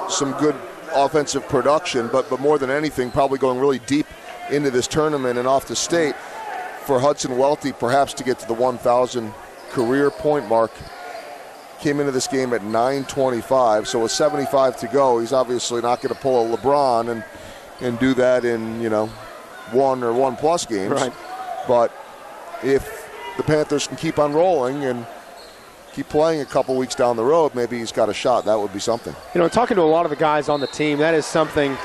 Speaker 1: some good offensive production, but more than anything, probably going really deep into this tournament and off the state for Hudson Welty perhaps to get to the 1,000 career point mark. Came into this game at 9:25, so with 75 to go, he's obviously not going to pull a LeBron and do that in, one or one plus games.
Speaker 2: Right.
Speaker 1: But if the Panthers can keep on rolling and keep playing a couple weeks down the road, maybe he's got a shot. That would be something.
Speaker 2: Talking to a lot of the guys on the team, that is something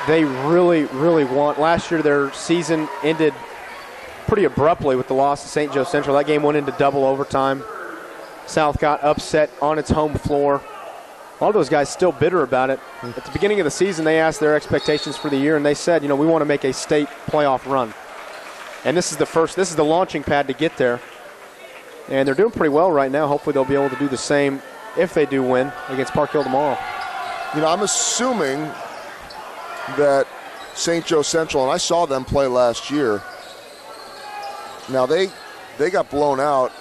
Speaker 2: they really, really want. Last year their season ended pretty abruptly with the loss to St. Joe Central. That game went into double overtime. South got upset on its home floor. All those guys still bitter about it. At the beginning of the season, they asked their expectations for the year, and they said, we want to make a state playoff run. And this is the launching pad to get there. And they're doing pretty well right now. Hopefully they'll be able to do the same if they do win against Park Hill tomorrow.
Speaker 1: I'm assuming that St. Joe Central, and I saw them play last year. Now they got blown out,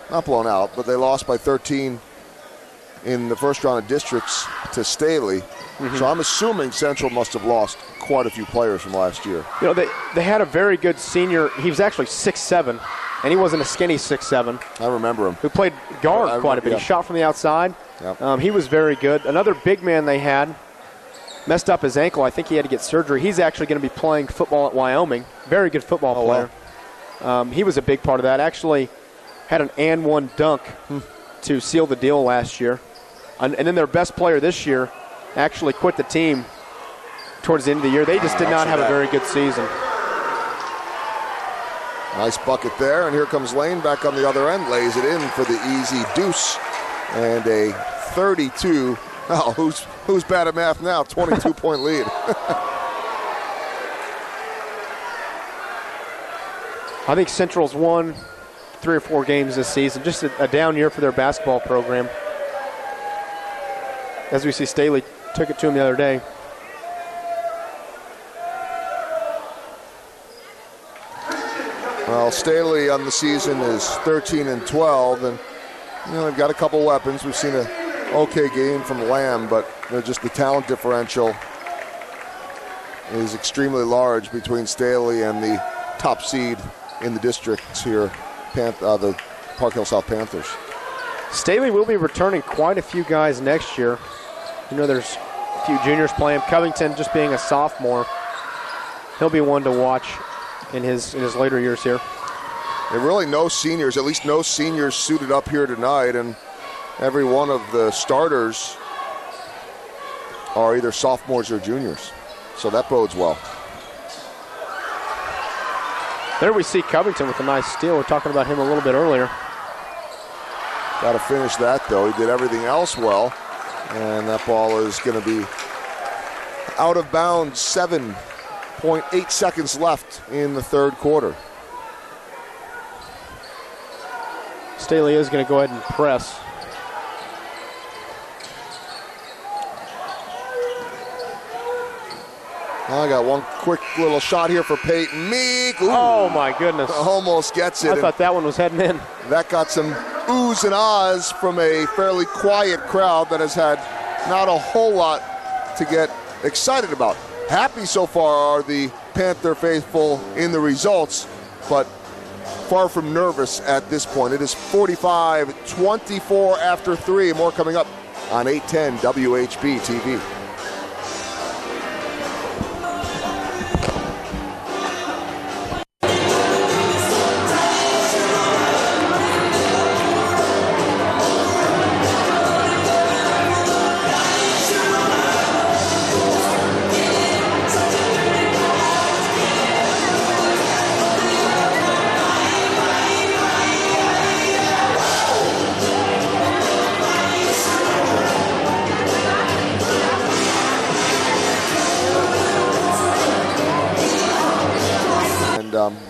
Speaker 1: not blown out, but they lost by 13 in the first round of districts to Staley. So I'm assuming Central must have lost quite a few players from last year.
Speaker 2: They had a very good senior. He was actually 6'7", and he wasn't a skinny 6'7".
Speaker 1: I remember him.
Speaker 2: Who played guard quite a bit.
Speaker 1: Yeah.
Speaker 2: He shot from the outside.
Speaker 1: Yep.
Speaker 2: He was very good. Another big man they had messed up his ankle. I think he had to get surgery. He's actually going to be playing football at Wyoming. Very good football player. Wow. He was a big part of that. Actually had an and one dunk to seal the deal last year. And then their best player this year actually quit the team towards the end of the year. They just did not have a very good season.
Speaker 1: Nice bucket there, and here comes Lane back on the other end, lays it in for the easy deuce, and a 32. Oh, who's bad at math now? 22-point lead.
Speaker 2: I think Central's won 3 or 4 games this season. Just a down year for their basketball program. As we see, Staley took it to him the other day.
Speaker 1: Well, Staley on the season is 13-12, and they've got a couple weapons. We've seen an okay game from Lamb, but just the talent differential is extremely large between Staley and the top seed in the districts here, the Park Hill South Panthers.
Speaker 2: Staley will be returning quite a few guys next year. There's a few juniors playing. Covington just being a sophomore. He'll be one to watch in his later years here.
Speaker 1: There are really no seniors, at least no seniors suited up here tonight, and every one of the starters are either sophomores or juniors. So that bodes well.
Speaker 2: There we see Covington with a nice steal. We're talking about him a little bit earlier.
Speaker 1: Got to finish that, though. He did everything else well, and that ball is going to be out of bounds. 7.8 seconds left in the third quarter.
Speaker 2: Staley is going to go ahead and press.
Speaker 1: I got one quick little shot here for Peyton Meek. Ooh,
Speaker 2: oh, my goodness.
Speaker 1: Almost gets it.
Speaker 2: I thought that one was heading in.
Speaker 1: That got some oohs and ahs from a fairly quiet crowd that has had not a whole lot to get excited about. Happy so far are the Panther faithful in the results, but far from nervous at this point. It is 45-24 after 3. More coming up on 810 WHB TV.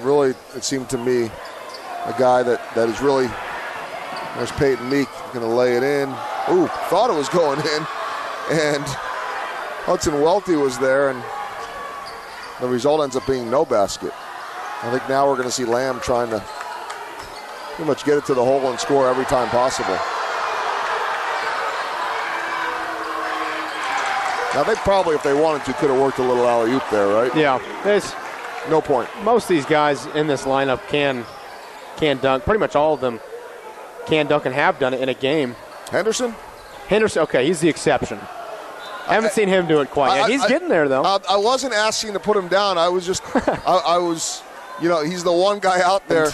Speaker 1: Really, it seemed to me, a guy that is really, there's Peyton Meek going to lay it in. Ooh, thought it was going in. And Hudson Welty was there, and the result ends up being no basket. I think now we're going to see Lamb trying to pretty much get it to the hole and score every time possible. Now, they probably, if they wanted to, could have worked a little alley-oop there, right?
Speaker 2: Yeah.
Speaker 1: No point.
Speaker 2: Most of these guys in this lineup can dunk. Pretty much all of them can dunk and have done it in a game.
Speaker 1: Henderson,
Speaker 2: okay, he's the exception. I haven't seen him do it quite yet. He's getting there, though.
Speaker 1: I wasn't asking to put him down. I was just, I was, he's the one guy out there.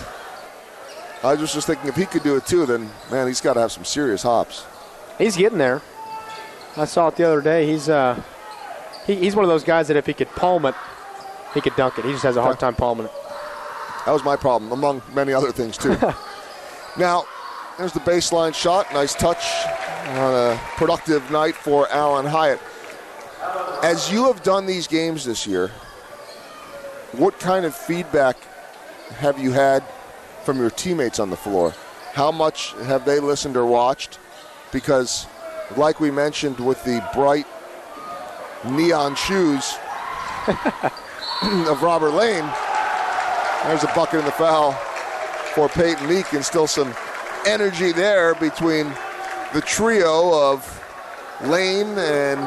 Speaker 1: I was just thinking if he could do it too, then, man, he's got to have some serious hops.
Speaker 2: He's getting there. I saw it the other day. He's one of those guys that if he could palm it, he could dunk it. He just has a hard time palming it.
Speaker 1: That was my problem, among many other things, too. Now, there's the baseline shot. Nice touch on a productive night for Alan Hyatt. As you have done these games this year, what kind of feedback have you had from your teammates on the floor? How much have they listened or watched? Because, like we mentioned with the bright neon shoes of Robert Lane, there's a bucket in the foul for Peyton Meek, and still some energy there between the trio of Lane and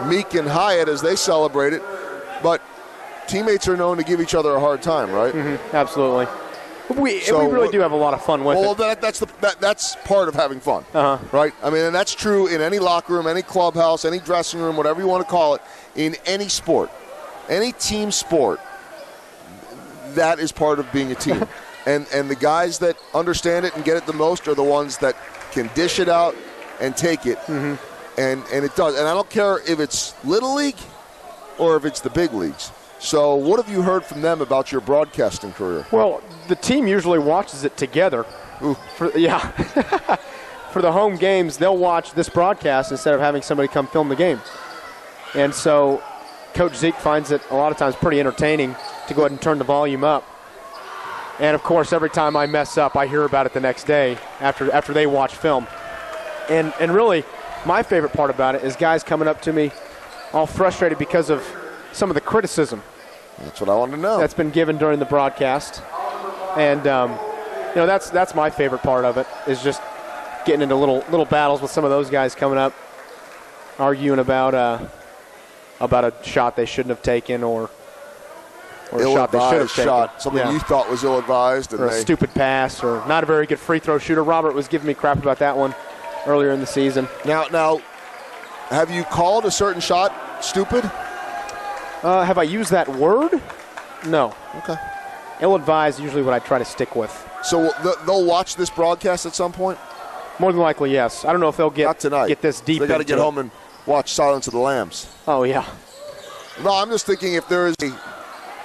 Speaker 1: Meek and Hyatt as they celebrate it. But teammates are known to give each other a hard time, right?
Speaker 2: Mm-hmm. Absolutely. We really do have a lot of fun with it.
Speaker 1: Well, that's part of having fun, right? I mean, and that's true in any locker room, any clubhouse, any dressing room, whatever you want to call it, in any sport. Any team sport, that is part of being a team. and the guys that understand it and get it the most are the ones that can dish it out and take it. Mm-hmm. And it does. And I don't care if it's Little League or if it's the big leagues. So what have you heard from them about your broadcasting career?
Speaker 2: Well, the team usually watches it together. For the home games, they'll watch this broadcast instead of having somebody come film the game. And so Coach Zeke finds it a lot of times pretty entertaining to go ahead and turn the volume up And, of course, every time I mess up, I hear about it the next day after they watch film. And really, my favorite part about it is guys coming up to me all frustrated because of some of the criticism.
Speaker 1: That's what I wanted to know.
Speaker 2: That's been given during the broadcast. And, that's my favorite part of it, is just getting into little battles with some of those guys coming up, arguing about a shot they shouldn't have taken or a shot they should have taken.
Speaker 1: Something you thought was ill-advised.
Speaker 2: Or a stupid pass or not a very good free throw shooter. Robert was giving me crap about that one earlier in the season.
Speaker 1: Now, have you called a certain shot stupid?
Speaker 2: Have I used that word? No.
Speaker 1: Okay.
Speaker 2: Ill-advised is usually what I try to stick with.
Speaker 1: So they'll watch this broadcast at some point?
Speaker 2: More than likely, yes. I don't know if they'll
Speaker 1: Not tonight.
Speaker 2: get this deep.
Speaker 1: They got to get home and watch Silence of the Lambs.
Speaker 2: Oh, yeah.
Speaker 1: No, I'm just thinking if there is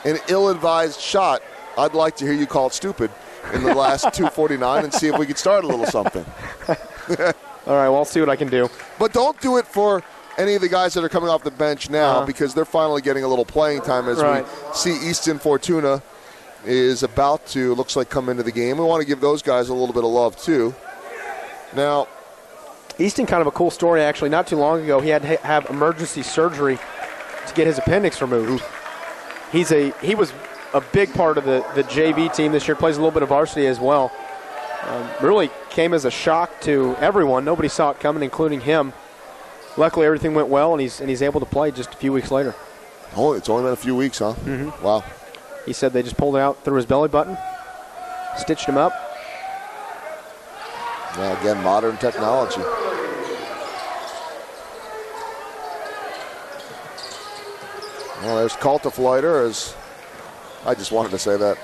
Speaker 1: an ill-advised shot, I'd like to hear you call it stupid in the last 2:49 and see if we can start a little something.
Speaker 2: All right, well, I'll see what I can do.
Speaker 1: But don't do it for any of the guys that are coming off the bench now because they're finally getting a little playing time as we see Easton Fortuna is about to, looks like, come into the game. We want to give those guys a little bit of love, too. Now,
Speaker 2: Easton, kind of a cool story, actually. Not too long ago, he had to have emergency surgery to get his appendix removed. He was a big part of the JV team this year, plays a little bit of varsity as well. Really came as a shock to everyone. Nobody saw it coming, including him. Luckily, everything went well, and he's able to play just a few weeks later.
Speaker 1: Oh, it's only been a few weeks, huh?
Speaker 2: Mm-hmm.
Speaker 1: Wow.
Speaker 2: He said they just pulled it out through his belly button, stitched him up.
Speaker 1: Yeah, again, modern technology. Well, there's Cultiflighter, as I just wanted to say that.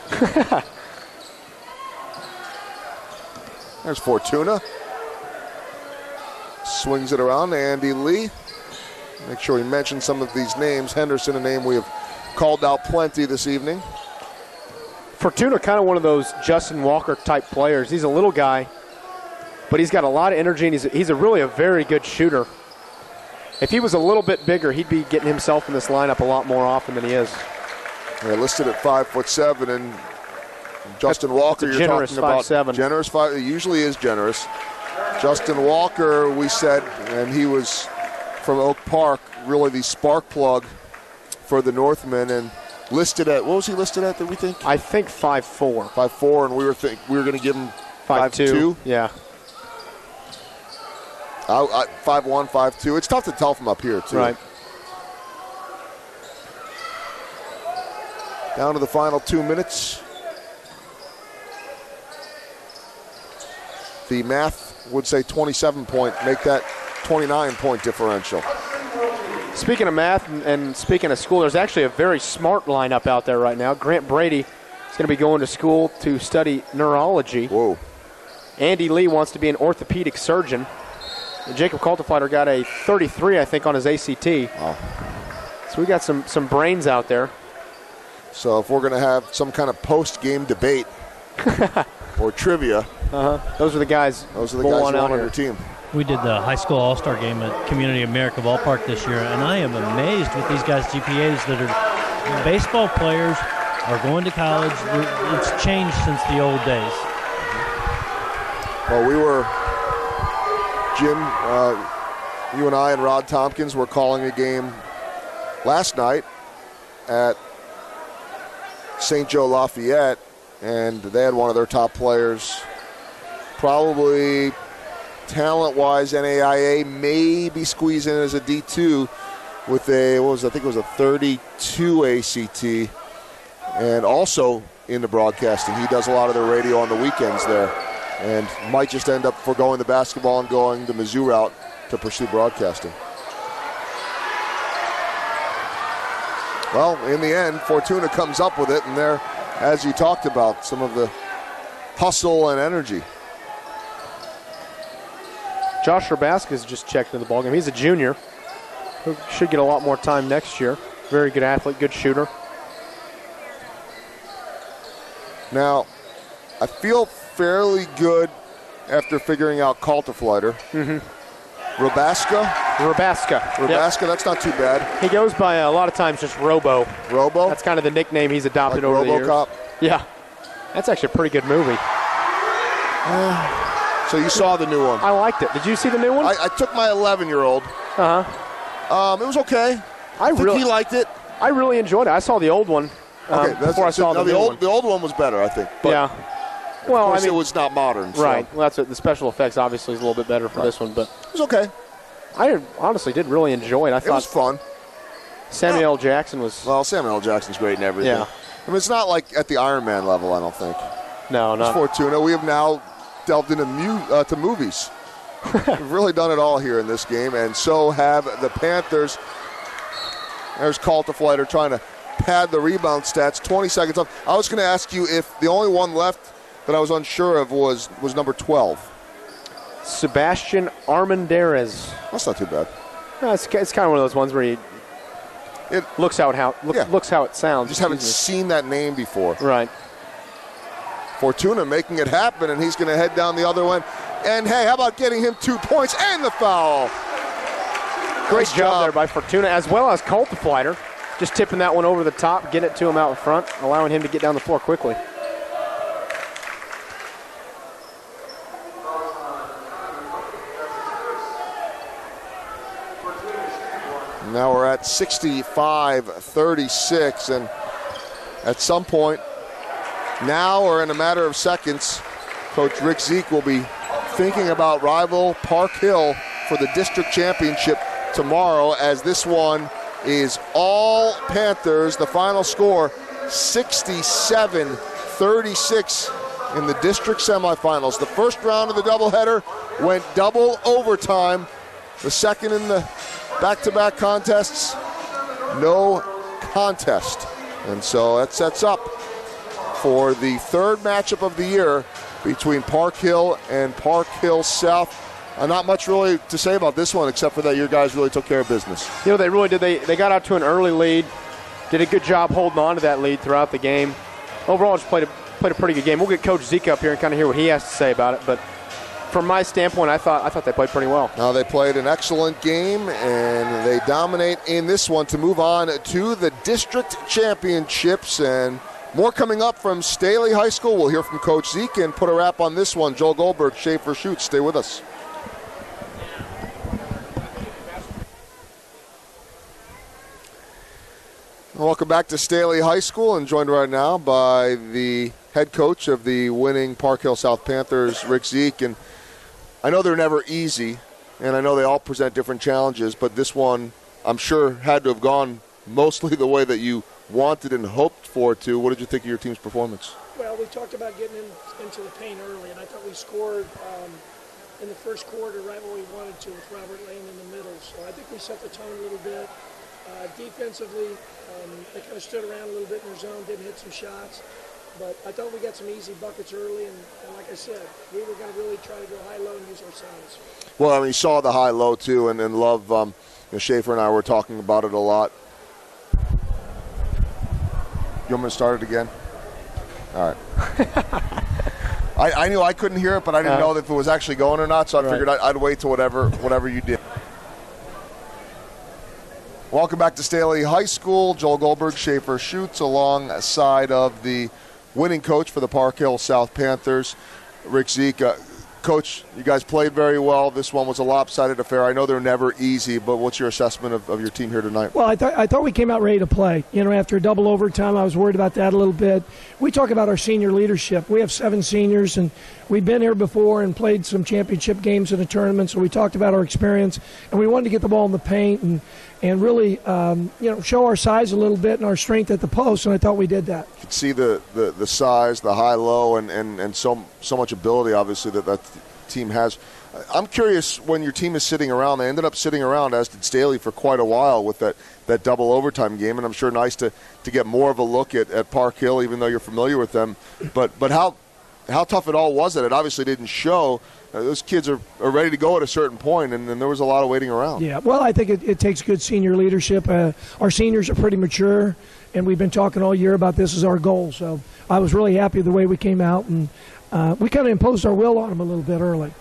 Speaker 1: There's Fortuna. Swings it around to Andy Lee. Make sure we mention some of these names. Henderson, a name we have called out plenty this evening.
Speaker 2: Fortuna, kind of one of those Justin Walker type players. He's a little guy, but he's got a lot of energy, and he's really a very good shooter. If he was a little bit bigger, he'd be getting himself in this lineup a lot more often than he is.
Speaker 1: They're listed at 5'7", and Justin Walker, you're
Speaker 2: generous
Speaker 1: talking about
Speaker 2: 5'7".
Speaker 1: Generous 5. It usually is generous. Justin Walker, we said, and he was from Oak Park, really the spark plug for the Northmen, and listed at, what was he listed at, did we think?
Speaker 2: I think 5'4".
Speaker 1: 5'4", and we were going to give him 5'2".
Speaker 2: Yeah.
Speaker 1: 5'1", 5'2". It's tough to tell from up here, too.
Speaker 2: Right.
Speaker 1: Down to the final 2 minutes. The math would say 27-point, make that 29-point differential.
Speaker 2: Speaking of math and speaking of school, there's actually a very smart lineup out there right now. Grant Brady is going to be going to school to study neurology.
Speaker 1: Whoa.
Speaker 2: Andy Lee wants to be an orthopedic surgeon. And Jacob Cultiflighter got a 33, I think, on his ACT.
Speaker 1: Wow.
Speaker 2: So we got some brains out there.
Speaker 1: So if we're going to have some kind of post-game debate or trivia,
Speaker 2: those are the guys.
Speaker 1: Those are the guys you want on your team.
Speaker 3: We did the high school all-star game at Community America Ballpark this year, and I am amazed with these guys' GPAs that are baseball players are going to college. It's changed since the old days.
Speaker 1: Well, we were, Jim, you and I and Rod Tompkins were calling a game last night at St. Joe Lafayette, and they had one of their top players, probably talent-wise, NAIA, maybe squeeze in as a D2 with I think it was a 32 ACT, and also into broadcasting. He does a lot of the radio on the weekends there, and might just end up foregoing the basketball and going the Mizzou route to pursue broadcasting. Well, in the end, Fortuna comes up with it, and they're, as you talked about, some of the hustle and energy.
Speaker 2: Josh Rabaska's just checked into the ballgame. He's a junior who should get a lot more time next year. Very good athlete, good shooter.
Speaker 1: Now, I feel fairly good after figuring out Cultiflighter. Rabaska,
Speaker 2: Yep.
Speaker 1: that's not too bad.
Speaker 2: He goes by a lot of times just Robo.
Speaker 1: Robo?
Speaker 2: That's kind of the nickname he's adopted
Speaker 1: Like
Speaker 2: over the years.
Speaker 1: RoboCop?
Speaker 2: Yeah. That's actually a pretty good movie.
Speaker 1: So you saw the new one.
Speaker 2: I liked it. Did you see the new one?
Speaker 1: I took my 11-year-old.
Speaker 2: Uh-huh.
Speaker 1: It was okay. I think he liked it.
Speaker 2: I really enjoyed it. I saw the old one before I saw the new one.
Speaker 1: The old one was better, I think. But
Speaker 2: yeah. Well,
Speaker 1: it was not modern. So.
Speaker 2: Right. Well, that's it. The special effects obviously is a little bit better for this one, but
Speaker 1: it was okay.
Speaker 2: I honestly did really enjoy it. I thought
Speaker 1: it was fun.
Speaker 2: Samuel L. Jackson was.
Speaker 1: Well, Samuel L. Jackson's great and everything.
Speaker 2: Yeah.
Speaker 1: I mean, it's not like at the Iron Man level, I don't think.
Speaker 2: No, not.
Speaker 1: Fortuna. We have now delved into to movies. We've really done it all here in this game, and so have the Panthers. There's Call to Flighter trying to pad the rebound stats. 20 seconds up. I was going to ask you if the only one left that I was unsure of was number 12.
Speaker 2: Sebastian Armendariz.
Speaker 1: That's not too bad.
Speaker 2: No, it's kind of one of those ones where it looks how it sounds.
Speaker 1: Just haven't seen that name before.
Speaker 2: Right.
Speaker 1: Fortuna making it happen, and he's going to head down the other one. And, hey, how about getting him 2 points and the foul?
Speaker 2: Great job there by Fortuna, as well as Call to Flighter. Just tipping that one over the top, getting it to him out front, allowing him to get down the floor quickly.
Speaker 1: Now we're at 65-36, and at some point, now or in a matter of seconds, Coach Rick Zeke will be thinking about rival Park Hill for the district championship tomorrow, as this one is all Panthers. The final score, 67-36 in the district semifinals. The first round of the doubleheader went double overtime. The second in the back-to-back contests, no contest. And so that sets up for the third matchup of the year between Park Hill and Park Hill South. Not much really to say about this one, except for that your guys really took care of business.
Speaker 2: You know, they really did. They got out to an early lead, did a good job holding on to that lead throughout the game. Overall, just played a pretty good game. We'll get Coach Zeke up here and kind of hear what he has to say about it. But from my standpoint, I thought they played pretty well.
Speaker 1: Now they played an excellent game, and they dominate in this one to move on to the district championships. And more coming up from Staley High School. We'll hear from Coach Zeke and put a wrap on this one. Joel Goldberg, Schaefer Shoots. Stay with us. Welcome back to Staley High School, and joined right now by the head coach of the winning Park Hill South Panthers, Rick Zeke. And I know they're never easy, and I know they all present different challenges, but this one I'm sure had to have gone mostly the way that you wanted and hoped for it to. What did you think of your team's performance?
Speaker 4: Well, we talked about getting into the paint early, and I thought we scored in the first quarter right where we wanted to, with Robert Lane in the middle. So I think we set the tone a little bit. Defensively, they kind of stood around a little bit in their zone, didn't hit some shots. But I thought we got some easy buckets early, and like I said, we were going to really try to go high-low and use our size.
Speaker 1: Well, I mean, you saw the high-low, too, and Love, Schaefer and I were talking about it a lot. You want me to start it again? All right. I knew I couldn't hear it, but I didn't know if it was actually going or not, so I figured I'd wait till whatever you did. Welcome back to Staley High School. Joel Goldberg, Schaefer Shoots, alongside of the winning coach for the Park Hill South Panthers, Rick Zeke. Coach, you guys played very well. This one was a lopsided affair. I know they're never easy, but what's your assessment of your team here tonight?
Speaker 4: Well, I thought we came out ready to play. You know, after a double overtime, I was worried about that a little bit. We talk about our senior leadership. We have 7 seniors, and we've been here before and played some championship games in a tournament, so we talked about our experience, and we wanted to get the ball in the paint and really, show our size a little bit and our strength at the post, and I thought we did that.
Speaker 1: You could see the size, the high-low, and so much ability, obviously, that team has. I'm curious, when your team is sitting around, they ended up sitting around, as did Staley, for quite a while with that double overtime game, and I'm sure nice to get more of a look at Park Hill, even though you're familiar with them. But how tough it all was that it obviously didn't show. Those kids are ready to go at a certain point, and there was a lot of waiting around.
Speaker 4: Yeah, well, I think it takes good senior leadership. Our seniors are pretty mature, and we've been talking all year about this as our goal. So I was really happy the way we came out, and we kind of imposed our will on them a little bit early.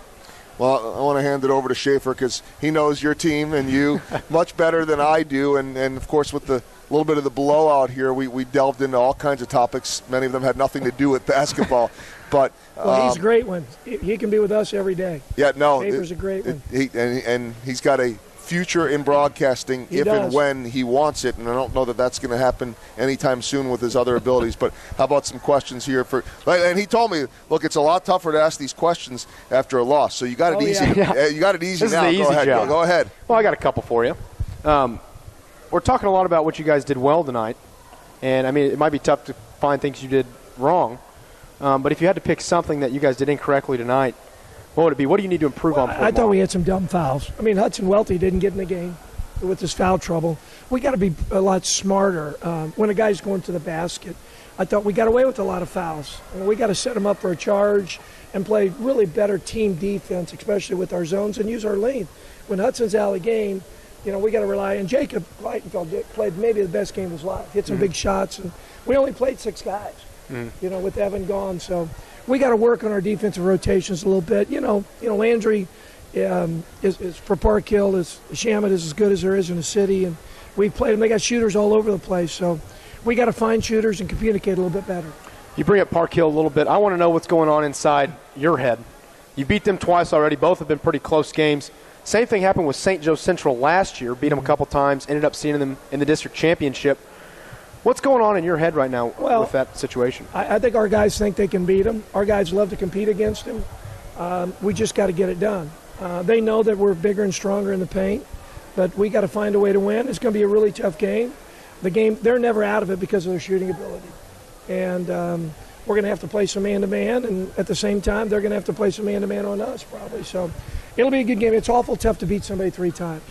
Speaker 1: Well, I want to hand it over to Schaefer because he knows your team and you much better than I do, and of course with the little bit of the blowout here. We delved into all kinds of topics. Many of them had nothing to do with basketball. But
Speaker 4: well, he's a great one. He can be with us every day.
Speaker 1: Yeah, no.
Speaker 4: Schaefer's a great one.
Speaker 1: And he's got a future in broadcasting and when he wants it, and I don't know that that's going to happen anytime soon with his other abilities. But how about some questions here and he told me, look, it's a lot tougher to ask these questions after a loss, so you got it easy.
Speaker 2: Yeah.
Speaker 1: You got it easy
Speaker 2: this
Speaker 1: now.
Speaker 2: Is the
Speaker 1: go
Speaker 2: easy
Speaker 1: ahead.
Speaker 2: job.
Speaker 1: Go ahead.
Speaker 2: Well, I got a couple for you. We're talking a lot about what you guys did well tonight, and I mean it might be tough to find things you did wrong, but if you had to pick something that you guys did incorrectly tonight, what would it be? What do you need to improve on?
Speaker 4: I thought we had some dumb fouls. I mean, Hudson Welty didn't get in the game with his foul trouble. We got to be a lot smarter when a guy's going to the basket. I thought we got away with a lot of fouls. We got to set him up for a charge and play really better team defense, especially with our zones, and use our length. When Hudson's out of the game, we got to rely. And Jacob Leitenfeld played maybe the best game of his life. Hit some big shots, and we only played 6 guys. With Evan gone, so we got to work on our defensive rotations a little bit. Landry is for Park Hill. Shamet is as good as there is in the city, and we played them. They got shooters all over the place, so we got to find shooters and communicate a little bit better.
Speaker 2: You bring up Park Hill a little bit. I want to know what's going on inside your head. You beat them twice already. Both have been pretty close games. Same thing happened with St. Joe Central last year. Beat them a couple times. Ended up seeing them in the district championship. What's going on in your head right now with that situation?
Speaker 4: I think our guys think they can beat them. Our guys love to compete against them. We just got to get it done. They know that we're bigger and stronger in the paint, but we got to find a way to win. It's going to be a really tough game. They're never out of it because of their shooting ability. And we're going to have to play some man-to-man, and at the same time, they're going to have to play some man-to-man on us probably. So it'll be a good game. It's awful tough to beat somebody 3 times.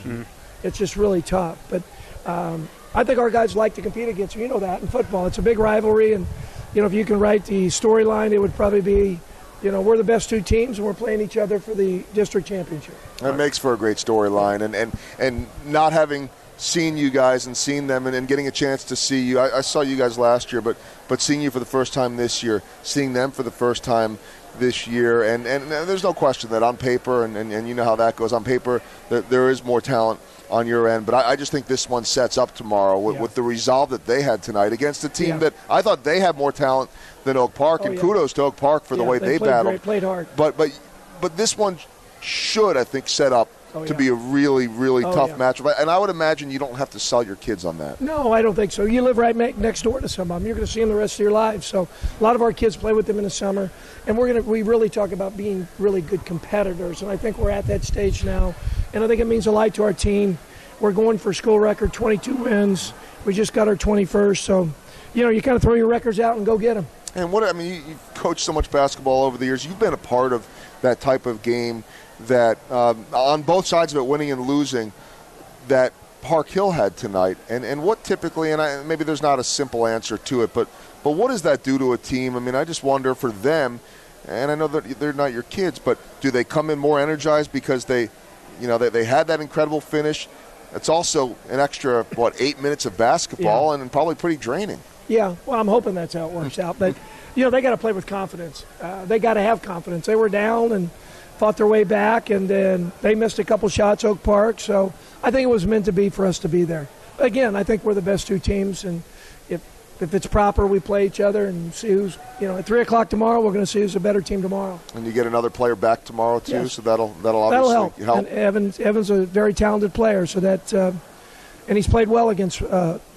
Speaker 4: It's just really tough. But I think our guys like to compete against you. You know that in football. It's a big rivalry, and, if you can write the storyline, it would probably be, we're the best 2 teams, and we're playing each other for the district championship.
Speaker 1: That makes for a great storyline, and not having seen you guys and seen them and getting a chance to see you. I saw you guys last year, but seeing you for the first time this year, seeing them for the first time this year, and there's no question that on paper, and you know how that goes, on paper there is more talent on your end, but I just think this one sets up tomorrow with the resolve that they had tonight against a team that I thought they had more talent than Oak Park, and kudos to Oak Park for the way they battled.
Speaker 4: Great, played hard.
Speaker 1: But this one should, I think, set up to be a really, really tough matchup. And I would imagine you don't have to sell your kids on that.
Speaker 4: No, I don't think so. You live right next door to some of them. You're going to see them the rest of your lives. So a lot of our kids play with them in the summer. And we really talk about being really good competitors. And I think we're at that stage now. And I think it means a lot to our team. We're going for school record, 22 wins. We just got our 21st. So, you kind of throw your records out and go get them.
Speaker 1: And you've coached so much basketball over the years. You've been a part of that type of game that on both sides of it, winning and losing, that Park Hill had tonight. And what typically, and maybe there's not a simple answer to it, but what does that do to a team? I just wonder for them, and I know that they're not your kids, but do they come in more energized because they had that incredible finish? It's also an extra, 8 minutes of basketball and probably pretty draining.
Speaker 4: Yeah, well, I'm hoping that's how it works out. But, they got to play with confidence. They got to have confidence. They were down and fought their way back, and then they missed a couple shots, Oak Park. So I think it was meant to be for us to be there. But again, I think we're the best 2 teams, and if it's proper, we play each other and see who's, at 3 o'clock tomorrow, we're going to see who's a better team tomorrow.
Speaker 1: And you get another player back tomorrow, too,
Speaker 4: yes.
Speaker 1: So that'll obviously help.
Speaker 4: And Evan's a very talented player, so that and he's played well against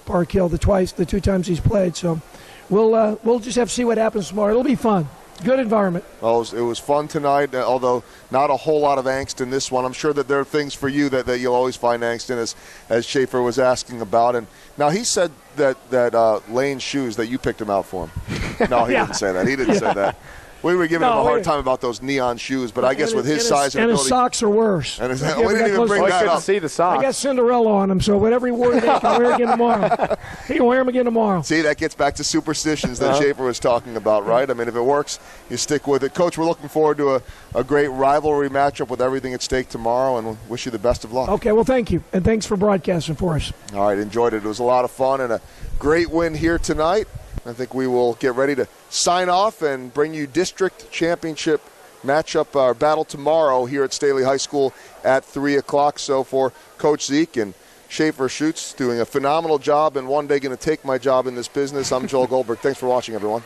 Speaker 4: Park Hill the 2 times he's played. So we'll just have to see what happens tomorrow. It'll be fun. Good environment.
Speaker 1: Well, it was fun tonight, although not a whole lot of angst in this one. I'm sure that there are things for you that you'll always find angst in, as Schaefer was asking about. And now he said that Lane's shoes, that you picked him out for him. No, he didn't say that. He didn't say that. We were giving him a hard time about those neon shoes, but I guess with his size and ability.
Speaker 4: His socks are worse.
Speaker 1: And we didn't even bring that up.
Speaker 2: See the socks.
Speaker 4: I got Cinderella on them, so whatever he wore today, he can wear again tomorrow. He can wear them again tomorrow.
Speaker 1: See, that gets back to superstitions that Schaefer was talking about, right? If it works, you stick with it. Coach, we're looking forward to a great rivalry matchup with everything at stake tomorrow, and we'll wish you the best of luck.
Speaker 4: Okay, well, thank you, and thanks for broadcasting for us. All
Speaker 1: right, enjoyed it. It was a lot of fun and a great win here tonight. I think we will get ready to sign off and bring you district championship matchup, our battle tomorrow here at Staley High School at 3 o'clock. So for Coach Zeke and Schaefer shoots, doing a phenomenal job and one day going to take my job in this business. I'm Joel Goldberg. Thanks for watching, everyone.